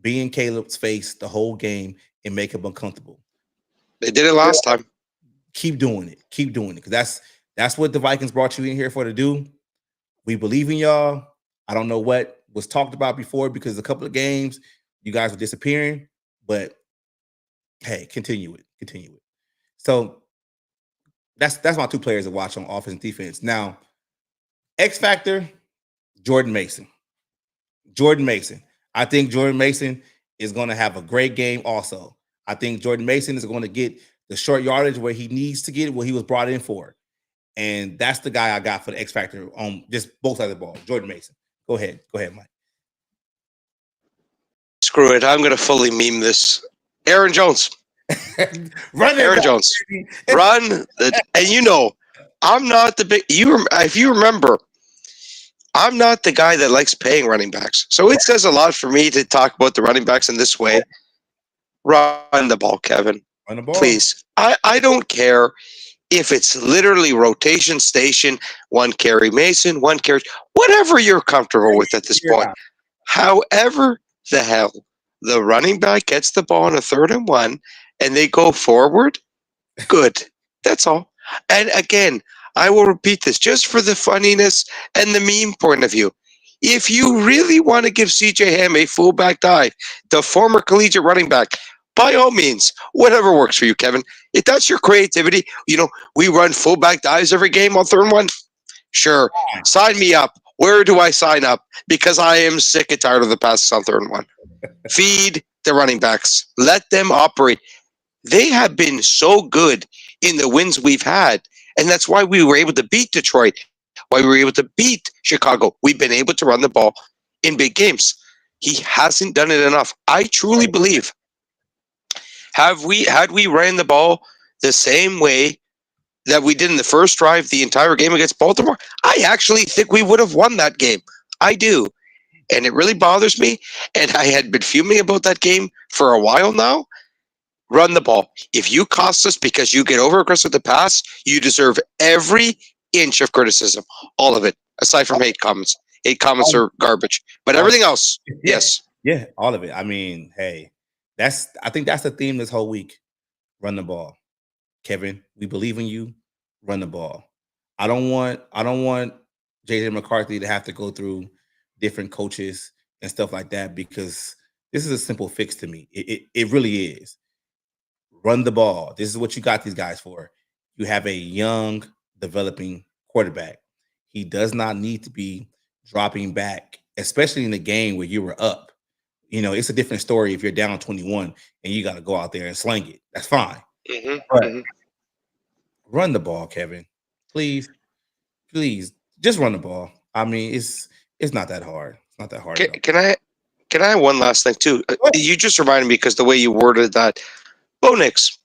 be in Caleb's face the whole game, and make him uncomfortable. They did it last time. Keep doing it. Keep doing it. Because that's what the Vikings brought you in here for to do. We believe in y'all. I don't know what was talked about before because a couple of games you guys were disappearing, but hey, continue it. Continue it. So that's my two players to watch on offense and defense. Now, X Factor, Jordan Mason. Jordan Mason. I think Jordan Mason is going to have a great game also. I think Jordan Mason is going to get the short yardage where he needs to get what he was brought in for. And that's the guy I got for the X Factor on just both sides of the ball. Jordan Mason. Go ahead, Mike. Screw it. I'm going to fully meme this. Aaron Jones. Run Aaron Jones. Run. And you know, I'm not the big. If you remember, I'm not the guy that likes paying running backs. So it says a lot for me to talk about the running backs in this way. Run the ball, Kevin. Run the ball. Please. I don't care if it's literally rotation station, one carry Mason, one carry, whatever you're comfortable with at this point. However the hell the running back gets the ball on a 3rd and 1 and they go forward, good. That's all. And again, I will repeat this just for the funniness and the meme point of view. If you really want to give CJ Ham a fullback dive, the former collegiate running back, by all means, whatever works for you, Kevin. If that's your creativity, we run fullback dives every game on 3rd and 1. Sure, sign me up. Where do I sign up? Because I am sick and tired of the passes on 3rd and 1. Feed the running backs. Let them operate. They have been so good in the wins we've had, and that's why we were able to beat Detroit, why we were able to beat Chicago. We've been able to run the ball in big games. He hasn't done it enough. I truly believe. Had we ran the ball the same way that we did in the first drive the entire game against Baltimore, I actually think we would have won that game. I do. And it really bothers me. And I had been fuming about that game for a while now. Run the ball. If you cost us because you get over aggressive with the pass, you deserve every inch of criticism. All of it. Aside from hate comments. Hate comments are garbage. But everything else, yes. Yeah, all of it. I mean, hey, I think that's the theme this whole week. Run the ball. Kevin, we believe in you. Run the ball. I don't want JJ McCarthy to have to go through different coaches and stuff like that because this is a simple fix to me. It really is. Run the ball. This is what you got these guys for. You have a young, developing quarterback. He does not need to be dropping back, especially in a game where you were up. It's a different story if you're down 21 and you got to go out there and sling it. That's fine. Mm-hmm. But run the ball, Kevin. Please, just run the ball. I mean, it's not that hard. It's not that hard. Can I have one last thing too? You just reminded me because the way you worded that, Bo Nix,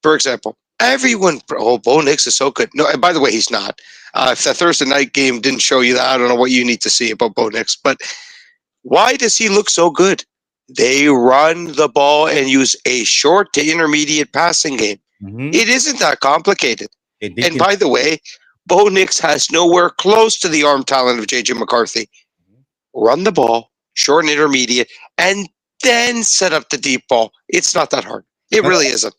for example. Everyone, Bo Nix is so good. No, and by the way, he's not. If that Thursday night game didn't show you that, I don't know what you need to see about Bo Nix. But why does he look so good? They run the ball and use a short to intermediate passing game. Mm-hmm. It isn't that complicated. And by the way, Bo Nix has nowhere close to the arm talent of JJ McCarthy. Run the ball, short and intermediate, and then set up the deep ball. It's not that hard. It really isn't.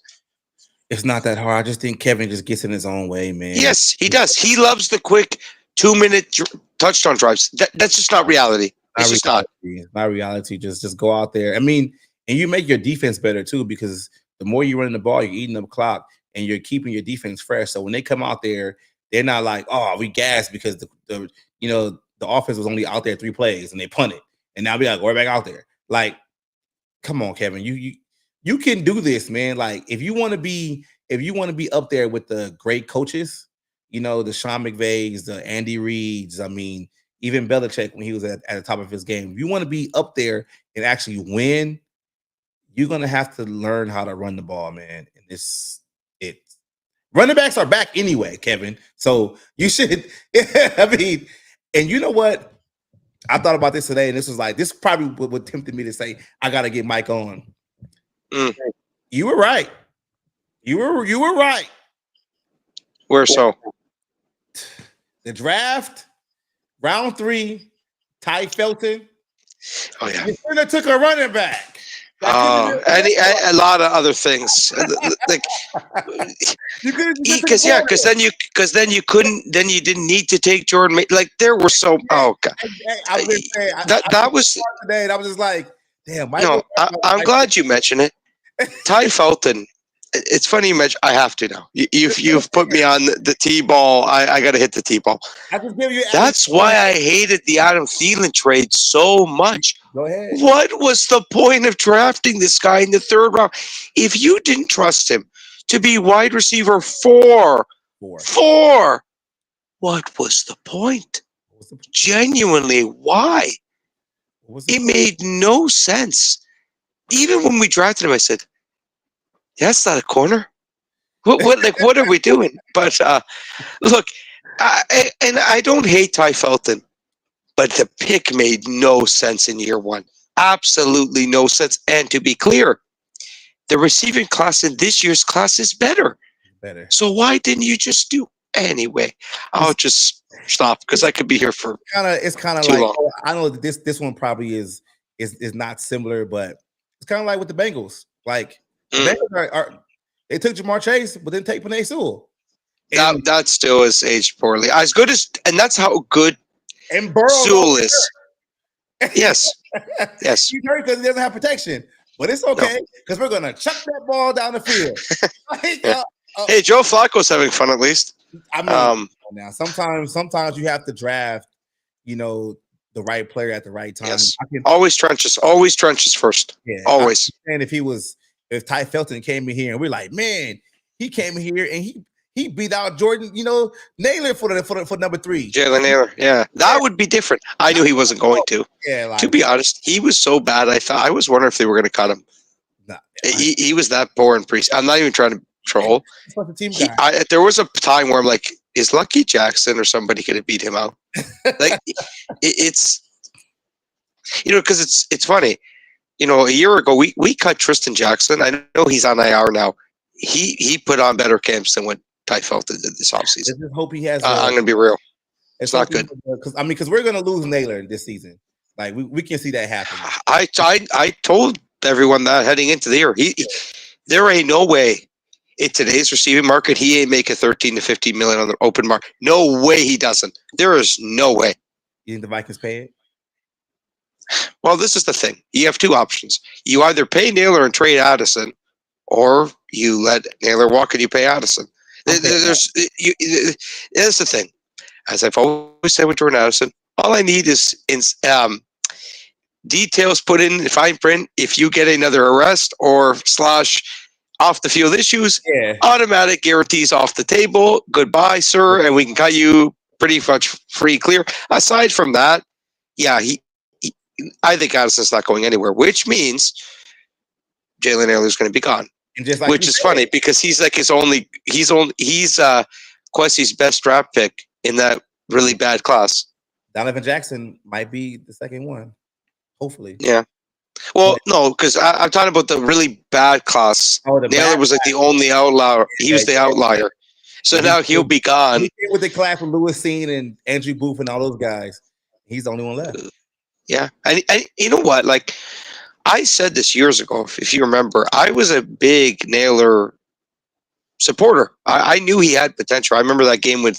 It's not that hard. I just think Kevin just gets in his own way, man. Yes, he does. He loves the quick 2-minute touchdown drives. That's just not reality. It's just not. Not reality. Just go out there. I mean, and you make your defense better too because the more you run the ball, you're eating up clock and you're keeping your defense fresh. So when they come out there, they're not like, oh, we gassed because the offense was only out there 3 plays and they punted. And now we got to go right back out there. Like, come on, Kevin. you can do this, man. Like if you want to be up there with the great coaches, the Sean McVays, the Andy Reeds. I mean, even Belichick when he was at the top of his game. If you want to be up there and actually win, you're gonna have to learn how to run the ball, man. And it running backs are back anyway, Kevin. So you should. I mean, and you know what? I thought about this today, and this probably what tempted me to say I got to get Mike on. Mm. You were right. You were right. Where so? The draft, round 3, Ty Felton. Oh yeah. You should have took a running back. And a lot of other things. Like, because then you couldn't. Then you didn't need to take Jordan. Like there were so. Oh god. I was saying, that was today. And I was just like, damn. No, I'm glad you mentioned it. Ty Felton. It's funny you mention. I have to now. You've put me on the T-ball. I got to hit the T-ball. That's why I hated the Adam Thielen trade so much. Go ahead. What was the point of drafting this guy in the 3rd round if you didn't trust him to be wide receiver 4? What was the point? Genuinely, why? It made no sense. Even when we drafted him, I said, that's not a corner. What are we doing? But look, I don't hate Ty Felton, but the pick made no sense in year 1. Absolutely no sense. And to be clear, the receiving class in this year's class is better. So why didn't you just do anyway? I'll just stop because I could be here for it's kind of like long. I know this one probably is not similar, but it's kind of like with the Bengals. Like the Bengals they took Jamar Chase, but didn't take Penei Sewell. That still is aged poorly. As good as, and that's how good and Burrow Sewell is. Yes. Yes. He's hurt because he doesn't have protection. But it's okay because we're gonna chuck that ball down the field. Hey, Joe Flacco's having fun at least. I mean, now sometimes you have to draft, the right player at the right time. Yes. Always trenches first. Yeah, always. And if Ty Felton came in here and we're like, man, he came in here and he beat out Jordan, Naylor for number 3. Jalen Naylor, yeah, that would be different. I knew he wasn't going to. Yeah, to be honest, he was so bad. I was wondering if they were going to cut him. Nah, he was that boring. I'm not even trying to troll. There was a time where I'm like, is Lucky Jackson or somebody going to beat him out? Like it's because it's funny. A year ago we cut Tristan Jackson. I know he's on IR now. He put on better camps than what Ty Felton did this offseason. I just hope he has. I'm going to be real. It's not good. Because we're going to lose Naylor this season. Like we can see that happen. I told everyone that heading into the year, there ain't no way in today's receiving market he ain't making 13 to 15 million on the open market. No way he doesn't. There is no way. You think the Vikings pay it? Well, this is the thing. You have 2 options. You either pay Naylor and trade Addison, or you let Naylor walk and you pay Addison. That's the thing. As I've always said with Jordan Addison, all I need is details put in fine print. If you get another arrest or / off the field issues, automatic guarantees off the table. Goodbye, sir, and we can cut you pretty much free clear. Aside from that, I think Addison's not going anywhere, which means Jalen Naylor's going to be gone. Which is funny because he's Quessie's best draft pick in that really bad class. Donovan Jackson might be the second one, hopefully. Yeah. Well, no, because I'm talking about the really bad class. Naylor was like the only outlier. He was the outlier. So now he'll be gone. He came with the class from Lewis Seen and Andrew Booth and all those guys. He's the only one left. Yeah. And you know what? Like, I said this years ago, if you remember, I was a big Naylor supporter. I knew he had potential. I remember that game with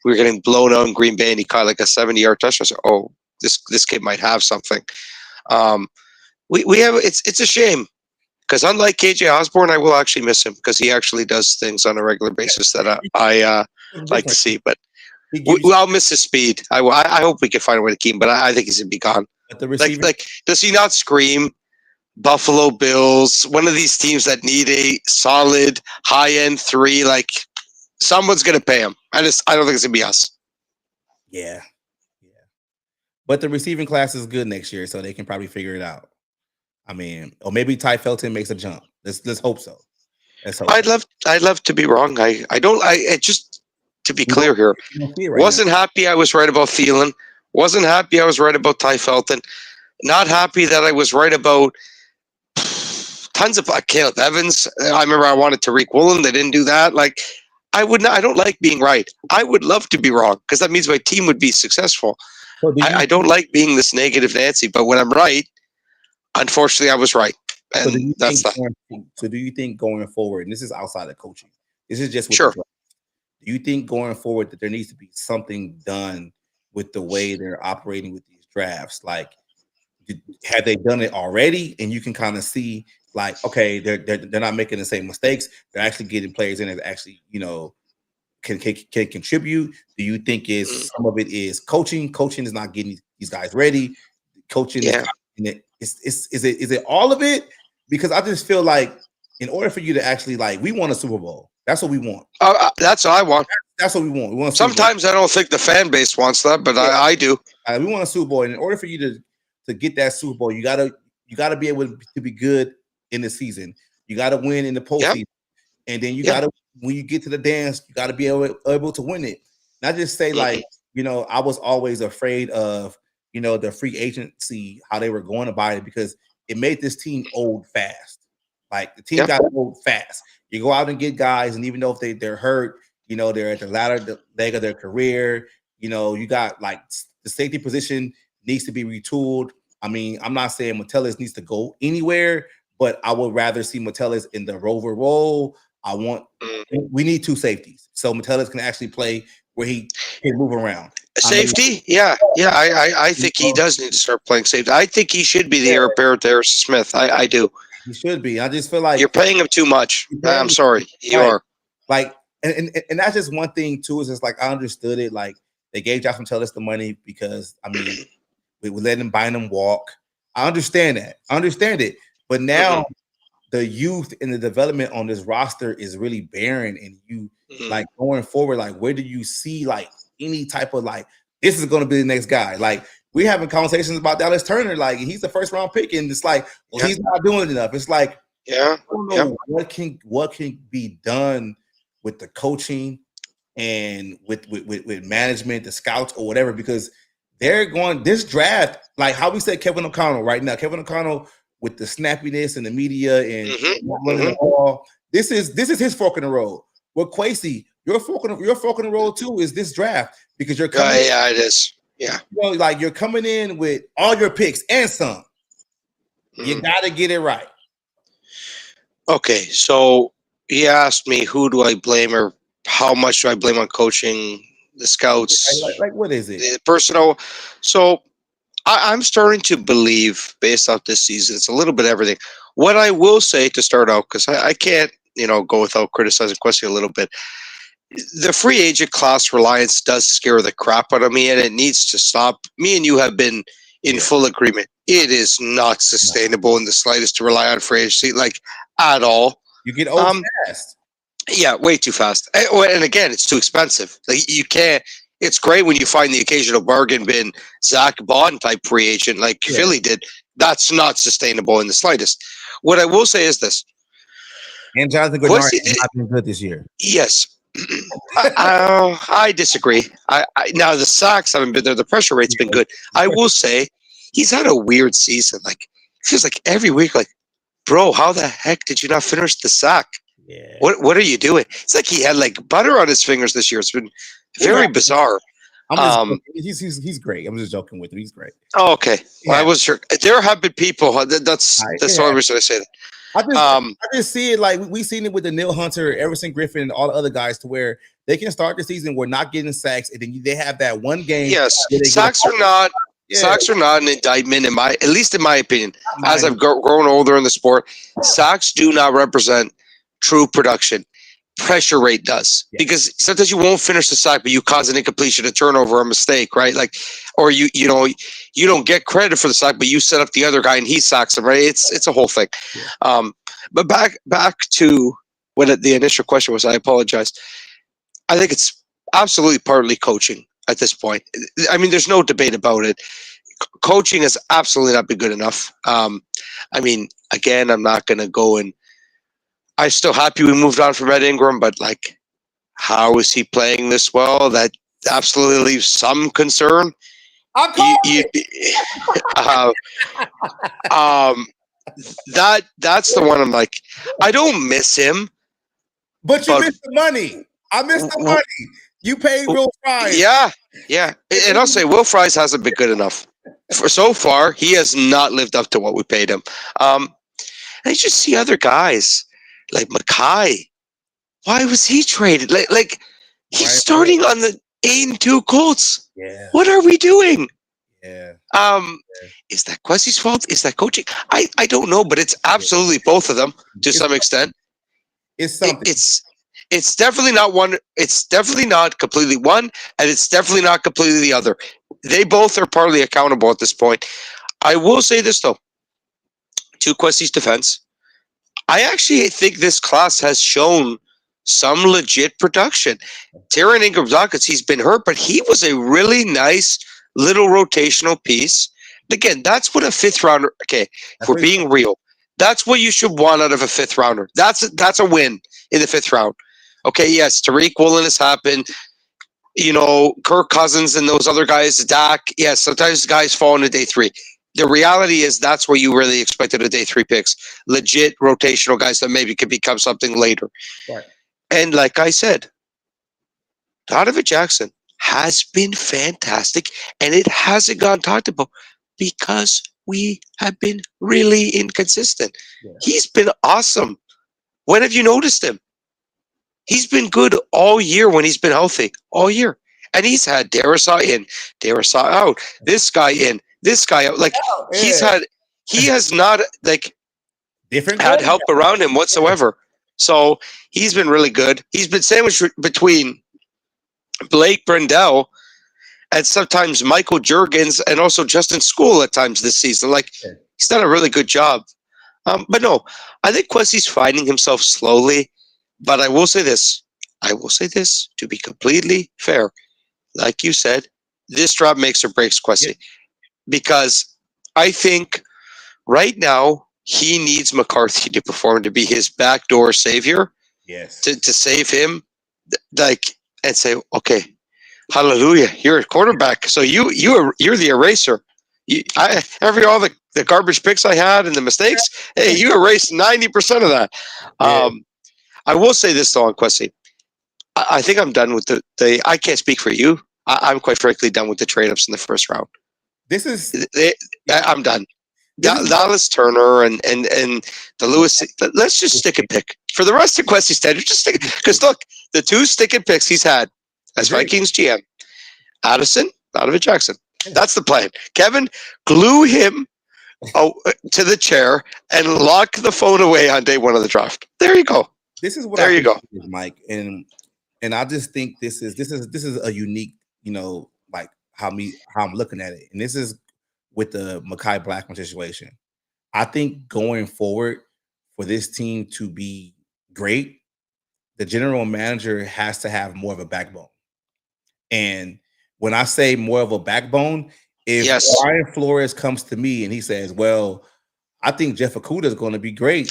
we were getting blown out in Green Bay and he caught like a 70-yard touchdown. I said, oh, this kid might have something. We have it's a shame because unlike KJ Osborne, I will actually miss him because he actually does things on a regular basis that I like to see. But I'll miss his speed. I hope we can find a way to keep him, but I think he's gonna be gone. But the receiver, like does he not scream Buffalo Bills, one of these teams that need a solid high end three. Like someone's gonna pay him. I don't think it's gonna be us. Yeah, yeah. But the receiving class is good next year, so they can probably figure it out. I mean, or maybe Ty Felton makes a jump. Let's hope so. Let's hope. I'd love to be wrong. I don't. It just to be We clear here. don't see it right now. Wasn't happy I was right about Thielen. Wasn't happy I was right about Ty Felton. Not happy that I was right about tons of Caleb Evans. I remember I wanted Tariq Woolen. They didn't do that. Like I would not. I don't like being right. I would love to be wrong because that means my team would be successful. So I don't like being this negative Nancy, but when I'm right, unfortunately, I was right, So do and you that's think? that. So do you think going forward, and this is outside of coaching, this is just with Sure. the draft, do you think going forward that there needs to be something done with the way they're operating with these drafts? Like, have they done it already? And you can kind of see, like, okay, they're not making the same mistakes. They're actually getting players in that actually, can contribute. Do you think is some of it is coaching? Coaching is not getting these guys ready. Coaching Yeah. is it all of it? Because I just feel like in order for you to actually we want a Super Bowl. That's what we want. That's what I want. That's what we want. We want. Sometimes I don't think the fan base wants that, but yeah. I do. We want a Super Bowl, and in order for you to get that Super Bowl, you gotta be able to be good in the season. You gotta win in the postseason, and then you gotta when you get to the dance, you gotta be able to win it. Not just say I was always afraid of the free agency, how they were going about it, because it made this team old fast. Like the team got old fast. You go out and get guys, and even though if they're hurt, they're at the latter leg of their career. You got the safety position needs to be retooled. I mean, I'm not saying Metellus needs to go anywhere, but I would rather see Metellus in the rover role. We need two safeties, so Metellus can actually play where he can move around. Safety, I think he does need to start playing safety. I think he should be the heir apparent to Harrison Smith. I do. He should be. I just feel like you're paying him too much. I'm sorry, you are. And that's just one thing too. Is just I understood it. Like they gave Josh Metellus the money because we would let him buy him walk. I understand that. I understand it. But now the youth and the development on this roster is really barren. And you going forward, where do you see any type of this is going to be the next guy? We're having conversations about Dallas Turner. He's the first round pick, and it's he's not doing enough. It's I don't know what can be done with the coaching and with management, the scouts or whatever, because they're going this draft, how we said Kevin O'Connell right now. Kevin O'Connell with the snappiness and the media and running the ball. This is his fork in the road. Well, Kwesi, your fork in the road too is this draft, because you're coming. It is. Yeah, you're coming in with all your picks and some. You got to get it right. Okay, so he asked me, who do I blame, or how much do I blame on coaching, the scouts? What is it? Personal. So I'm starting to believe, based off this season, it's a little bit of everything. What I will say to start out, because I can't, go without criticizing Kwesi a little bit. The free agent class reliance does scare the crap out of me, and it needs to stop. Me and you have been in full agreement. It is not sustainable in the slightest to rely on free agency, at all. You get old fast. Yeah, way too fast. And again, it's too expensive. You can't. It's great when you find the occasional bargain bin Zach Bond type free agent like Philly did. That's not sustainable in the slightest. What I will say is this. And Jonathan Grenard has not been good this year. Yes. I disagree. Now the sacks haven't been there. The pressure rate's been good. I will say he's had a weird season. It feels like every week, bro, how the heck did you not finish the sack? Yeah. What are you doing? It's like he had butter on his fingers this year. It's been very bizarre. He's great. I'm just joking with him. He's great. Oh, okay. Well, I was sure. There have been people. That's the only reason I say that. I just see it we've seen it with the Neil Hunter, Everson Griffin, and all the other guys, to where they can start the season, we're not getting sacks, and then they have that one game. Yes, sacks are not an indictment, at least in my opinion. As I've grown older in the sport, sacks do not represent true production. pressure rate does, because sometimes you won't finish the sack, but you cause an incompletion, a turnover, a mistake, right? Like, or you don't get credit for the sack, but you set up the other guy and he sacks him, right? It's a whole thing. But back to what the initial question was. I apologize. I think it's absolutely partly coaching at this point. I mean, there's no debate about it. Coaching has absolutely not been good enough. I mean, again, I'm not going to go and. I'm still happy we moved on from Ed Ingram, but like, how is he playing this well? That absolutely leaves some concern. I'll call That's the one I'm like, I don't miss him. But you missed the money. I missed the money. You paid Will Fries. Yeah. And I'll say Will Fries hasn't been good enough. So far, he has not lived up to what we paid him. And you just see other guys. Like Mackay, why was he traded? Like he's starting on the 8-2 Colts. Yeah. What are we doing? Yeah. Is that Quessie's fault? Is that coaching? I don't know, but it's absolutely both of them to some extent. It's something. It's definitely not one. It's definitely not completely one, and it's definitely not completely the other. They both are partly accountable at this point. I will say this though, to Quessie's defense. I actually think this class has shown some legit production. Taron Ingram-Dawkins, he's been hurt, but he was a really nice little rotational piece. Again, that's what a fifth rounder. Okay, if we're being real, that's what you should want out of a fifth rounder. That's a win in the fifth round. Okay, yes, Tariq Woolen has happened. Kirk Cousins and those other guys, Dak. Yes, sometimes guys fall into day 3. The reality is that's where you really expected a day 3 picks, legit rotational guys that maybe could become something later. Right. And like I said, Donovan Jackson has been fantastic, and it hasn't gone talked about because we have been really inconsistent. Yeah. He's been awesome. When have you noticed him? He's been good all year when he's been healthy, all year. And he's had Darrisaw in, Darrisaw out, this guy in, this guy out. Like, he has not like had help around him whatsoever. So he's been really good. He's been sandwiched between Blake Brendel and sometimes Michael Juergens and also Justin Skol at times this season. Like, he's done a really good job. But no, I think Quessie's finding himself slowly. But I will say this to be completely fair. Like you said, this drop makes or breaks Quessie. Because I think right now he needs McCarthy to perform to be his backdoor savior. Yes. To save him, like, and say, okay, hallelujah, you're a quarterback. So you're the eraser. All the garbage picks I had and the mistakes, hey, you erased 90% of that. Yeah. I will say this though on Quessie. I think I'm done with the I can't speak for you. I'm quite frankly done with the trade-ups in the first round. I'm done. Dallas Turner and the Lewis. Let's just stick and pick for the rest of Quessie standards. Just stick because look, the 2 stick and picks he's had as Vikings GM, Donovan Jackson. That's the plan. Kevin, glue him to the chair and lock the phone away on day 1 of the draft. There you go. This is what there you go, Mike, and I just think this is a unique, like how I'm looking at it, and this is with the Mekhi Blackmon situation. I think going forward for this team to be great, the general manager has to have more of a backbone. And when I say more of a backbone, if Brian Flores comes to me and he says, "Well, I think Jeff Okudah is going to be great,"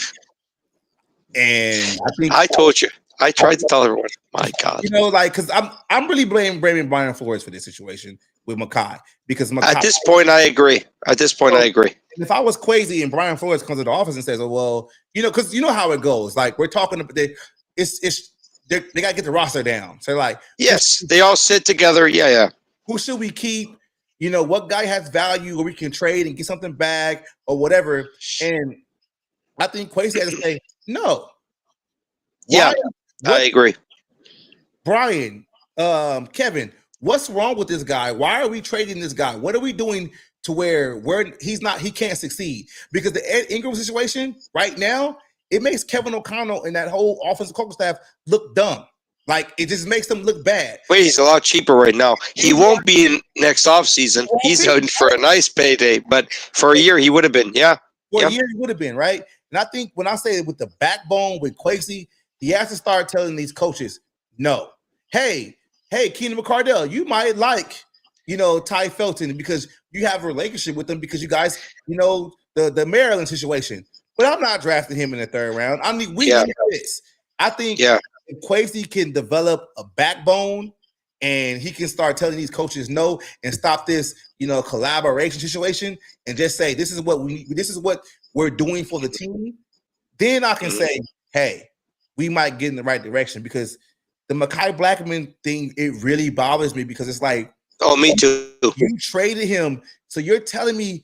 and I told you. I tried to tell everyone. My God, because I'm really blaming Brian Flores for this situation with Mekhi because at this point I agree. If I was crazy and Brian Flores comes to the office and says, "Oh well, because you know how it goes. Like we're talking about they got to get the roster down. So like, yes, they all sit together. Yeah. Who should we keep? What guy has value or we can trade and get something back or whatever. And I think Quasi has to say no. I agree. Brian, Kevin, what's wrong with this guy? Why are we trading this guy? What are we doing to where he can't succeed? Because the Ed Ingram situation right now it makes Kevin O'Connell and that whole offensive coaching staff look dumb. Like it just makes them look bad. Wait, he's a lot cheaper right now. He won't be in next offseason. He's out for a nice payday, but for a year he would have been. Yeah. For a year he would have been, right? And I think when I say with the backbone with Kwesi, he has to start telling these coaches, no. Hey, Keenan McCardell, you might like, Ty Felton because you have a relationship with him because you guys, the Maryland situation. But I'm not drafting him in the third round. I mean, we need this. I think if Kwesi can develop a backbone and he can start telling these coaches no and stop this, collaboration situation and just say this is what we need, this is what we're doing for the team, then I can say, hey, we might get in the right direction because the Mekhi Blackman thing, it really bothers me because it's like, oh, me too. You traded him, so you're telling me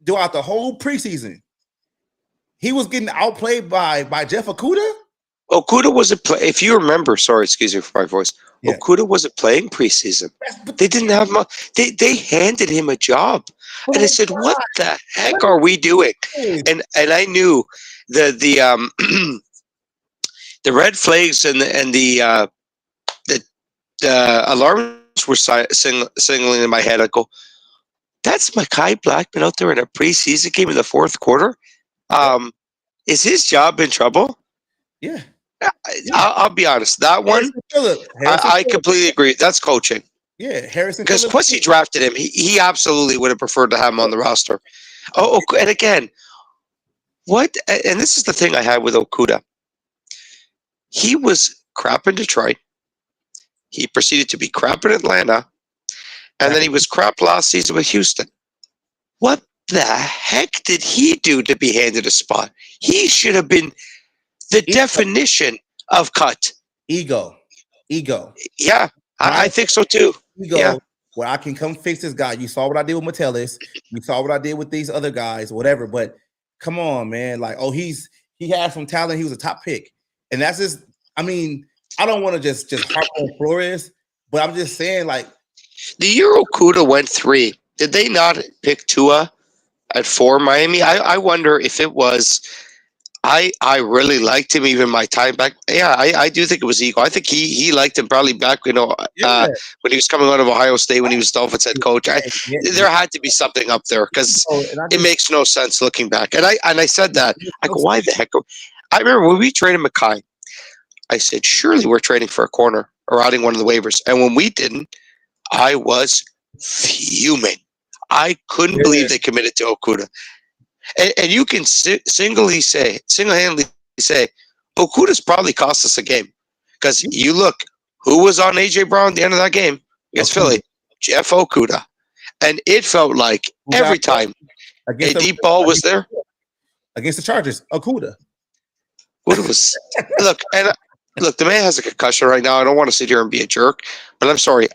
throughout the whole preseason he was getting outplayed by Jeff Okudah? Okudah wasn't play. If you remember, sorry, excuse me for my voice. Yeah. Okudah wasn't playing preseason. They didn't have much. They handed him a job, and I said, "What the heck are we doing?" And I knew the the red flags and the alarms were singling in my head. I go, "That's Mekhi Blackman out there in a preseason game in the fourth quarter. Is his job in trouble?" Yeah. I'll be honest. That one, I completely agree. That's coaching. Yeah, Harrison. Because Kwesi drafted him, he absolutely would have preferred to have him on the roster. And again, what? And this is the thing I had with Okudah. He was crap in Detroit. He proceeded to be crap in Atlanta, and then he was crap last season with Houston. What the heck did he do to be handed a spot? He should have been the definition of cut. Ego. Yeah, I think so too. Ego. Yeah. Where I can come fix this guy. You saw what I did with Metellus. You saw what I did with these other guys, whatever. But come on, man. Like, he had some talent. He was a top pick. And that's just, I mean, I don't want to just harp on Flores, but I'm just saying, like, the year Okudah went 3. Did they not pick Tua at 4 Miami? I wonder if it was. I really liked him even my time back. Yeah, I do think it was ego. I think he liked him probably back, when he was coming out of Ohio State when he was Dolphins head coach. There had to be something up there because it makes no sense looking back. And I said that. I go, why the heck? I remember when we traded Mekhi, I said, surely we're trading for a corner or adding one of the waivers. And when we didn't, I was fuming. I couldn't believe they committed to Okudah. And you can single-handedly say, Okudah's probably cost us a game. Because you look, who was on A.J. Brown at the end of that game against Philly? Jeff Okudah. And it felt like every time a deep ball was there. Against the Chargers, Okudah. Okudah was look, the man has a concussion right now. I don't want to sit here and be a jerk, but I'm sorry.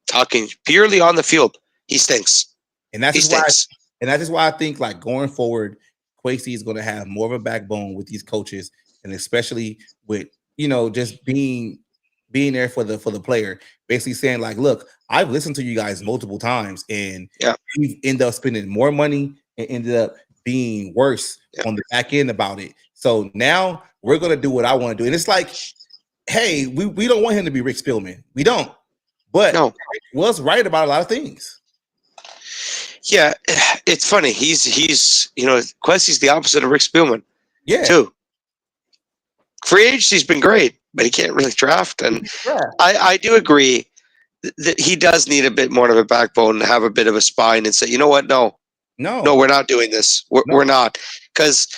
Talking purely on the field, he stinks. And that's why I think, like, going forward, Kwesi is going to have more of a backbone with these coaches, and especially with, just being there for the player, basically saying, like, look, I've listened to you guys multiple times, and we've ended up spending more money and ended up being worse on the back end about it. So now we're going to do what I want to do. And it's like, hey, we don't want him to be Rick Spielman. We don't. But Rick was right about a lot of things. Yeah, it's funny. He's Kwesi's the opposite of Rick Spielman. Yeah. Too. Free agency's been great, but he can't really draft. And I do agree that he does need a bit more of a backbone and have a bit of a spine and say, you know what? No, we're not doing this. We're not. Because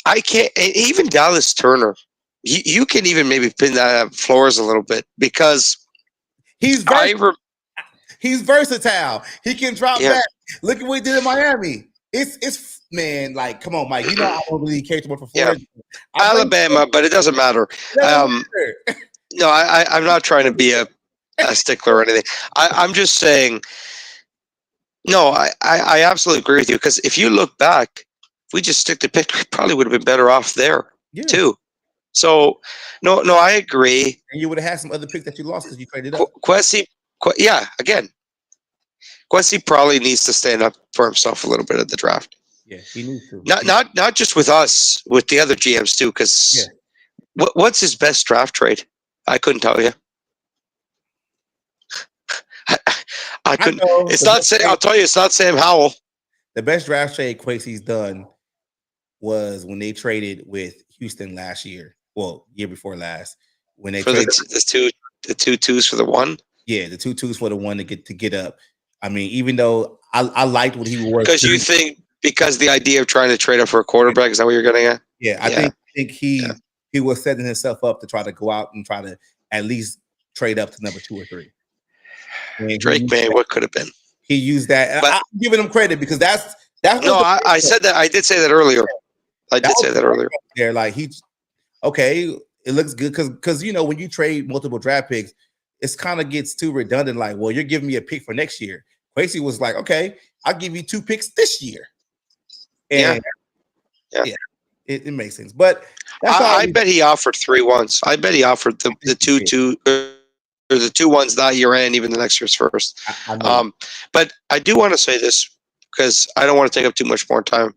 I can't. Even Dallas Turner, you can even maybe pin that Flores a little bit because he's versatile. He can drop back. Look at what he did in Miami. It's man, like, come on, Mike. I don't really care too much for Florida. Alabama, but it doesn't matter. No, I'm not trying to be a stickler or anything. I'm just saying. No, I absolutely agree with you because if you look back, if we just stick to pick, we probably would have been better off there too. So, no, I agree. And you would have had some other picks that you lost because you traded up. Kwesi. Again, Kwesi probably needs to stand up for himself a little bit at the draft. Yeah, he needs to. Not just with us, with the other GMs too. Yeah. Because what's his best draft trade? I couldn't tell you. I, I I couldn't. know It's not. I'll tell you, it's not Sam Howell. the best draft trade Quasey's done was when they traded with Houston last year. Well, year before last, when they For traded the two twos for the one. yeah, the 2-2s for the one to get up. I mean, even though I liked what he was Because you think because the idea of trying to trade up for a quarterback is that what you're getting at? yeah, I think he was setting himself up to try to go out and try to at least trade up to number 2 or 3. And Drake May, what could have been? He used that. But, I'm giving him credit because that's no. I said that. I did say that earlier. I did say that earlier. There, like he's okay. It looks good because you know when you trade multiple draft picks, it's kind of gets too redundant. Like, well, you're giving me a pick for next year. Quasey was like, okay, I'll give you 2 picks this year. And yeah, it makes sense. But I bet he offered 3 once. I bet he offered the 2-2 or the 2 ones that year and even the next year's first. But I do want to say this because I don't want to take up too much more time.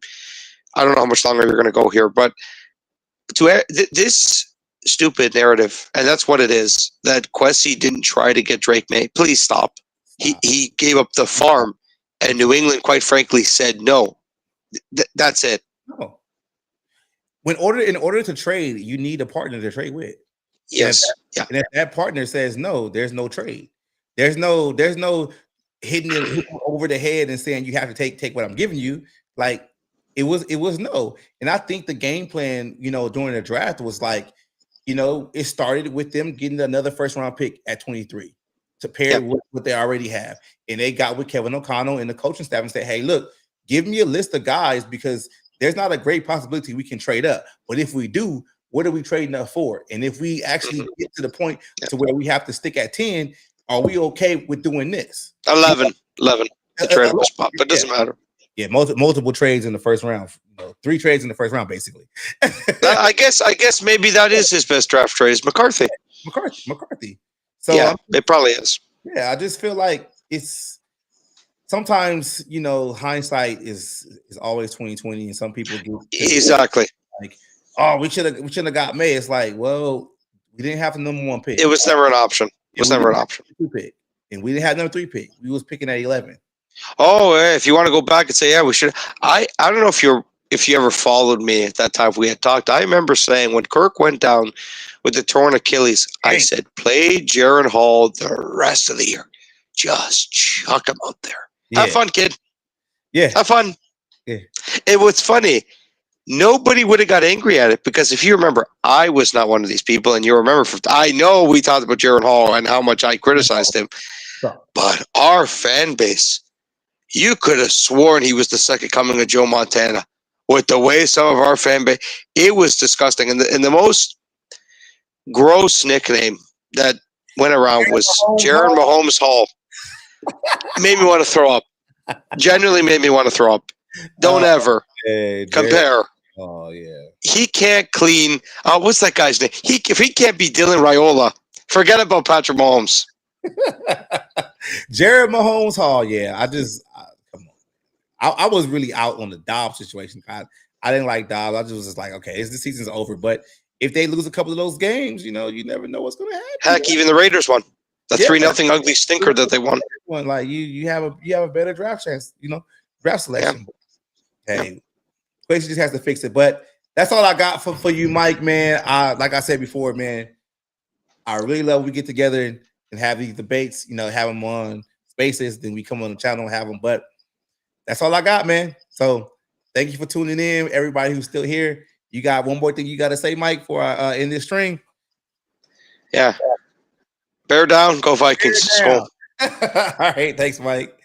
I don't know how much longer you're going to go here, but this stupid narrative, and that's what it is, that Quessy didn't try to get Drake May. Please stop. He gave up the farm, and New England, quite frankly, said no. That's it. No. In order to trade, you need a partner to trade with. Yes. And if that partner says no, there's no trade. There's no hitting him over the head and saying you have to take what I'm giving you. Like it was no. And I think the game plan, you know, during the draft was like, you know, it started with them getting another first round pick at 23 to pair with what they already have. And they got with Kevin O'Connell and the coaching staff and said, hey, look, give me a list of guys because there's not a great possibility we can trade up. But if we do, what are we trading up for? And if we actually get to the point to where we have to stick at 10, are we okay with doing this? 11 the trade spot, but it doesn't matter. Yeah, multiple trades in the first round. You know, 3 trades in the first round, basically. I guess maybe that is his best draft trade is McCarthy. McCarthy. So yeah, it probably is. Yeah, I just feel like it's sometimes, you know, hindsight is always 20/20, and some people get exactly like, oh, we should have got May. It's like, well, we didn't have the number 1 pick. It was never an option. It was never an option. Pick, and we didn't have number 3 pick. We was picking at 11. Oh, if you want to go back and say, yeah, we should. I don't know if you ever followed me at that time. We had talked. I remember saying when Kirk went down with the torn Achilles, I said, play Jaron Hall the rest of the year. Just chuck him out there. Yeah. Have fun, kid. Yeah. Have fun. Yeah. It was funny. Nobody would have got angry at it because if you remember, I was not one of these people. And you remember, I know we talked about Jaron Hall and how much I criticized him. But our fan base, you could have sworn he was the second coming of Joe Montana. With the way some of our fan base, it was disgusting. And the most gross nickname that went around was Jaron Mahomes Hall. Made me want to throw up. Genuinely made me want to throw up. Don't ever compare. Oh, yeah. He can't clean. What's that guy's name? If he can't be Dylan Raiola, forget about Patrick Mahomes. Jared Mahomes Hall, yeah. Come on. I was really out on the Dobbs situation. I didn't like Dobbs. I just was like, okay, the season's over. But if they lose a couple of those games, you know, you never know what's going to happen. Heck, even the Raiders won. The 3-0 ugly stinker that they won. Like you have a better draft chance, you know, draft selection. Yeah. Hey, Quasey just has to fix it. But that's all I got for you, Mike, man. Like I said before, man, I really love when we get together and have these debates, you know, have them on Spaces, then we come on the channel and have them. But that's all I got, man. So thank you for tuning in, everybody who's still here. You got one more thing you got to say, Mike, for in this stream? Yeah. Bear down, go Vikings. Skol. All right, thanks, Mike.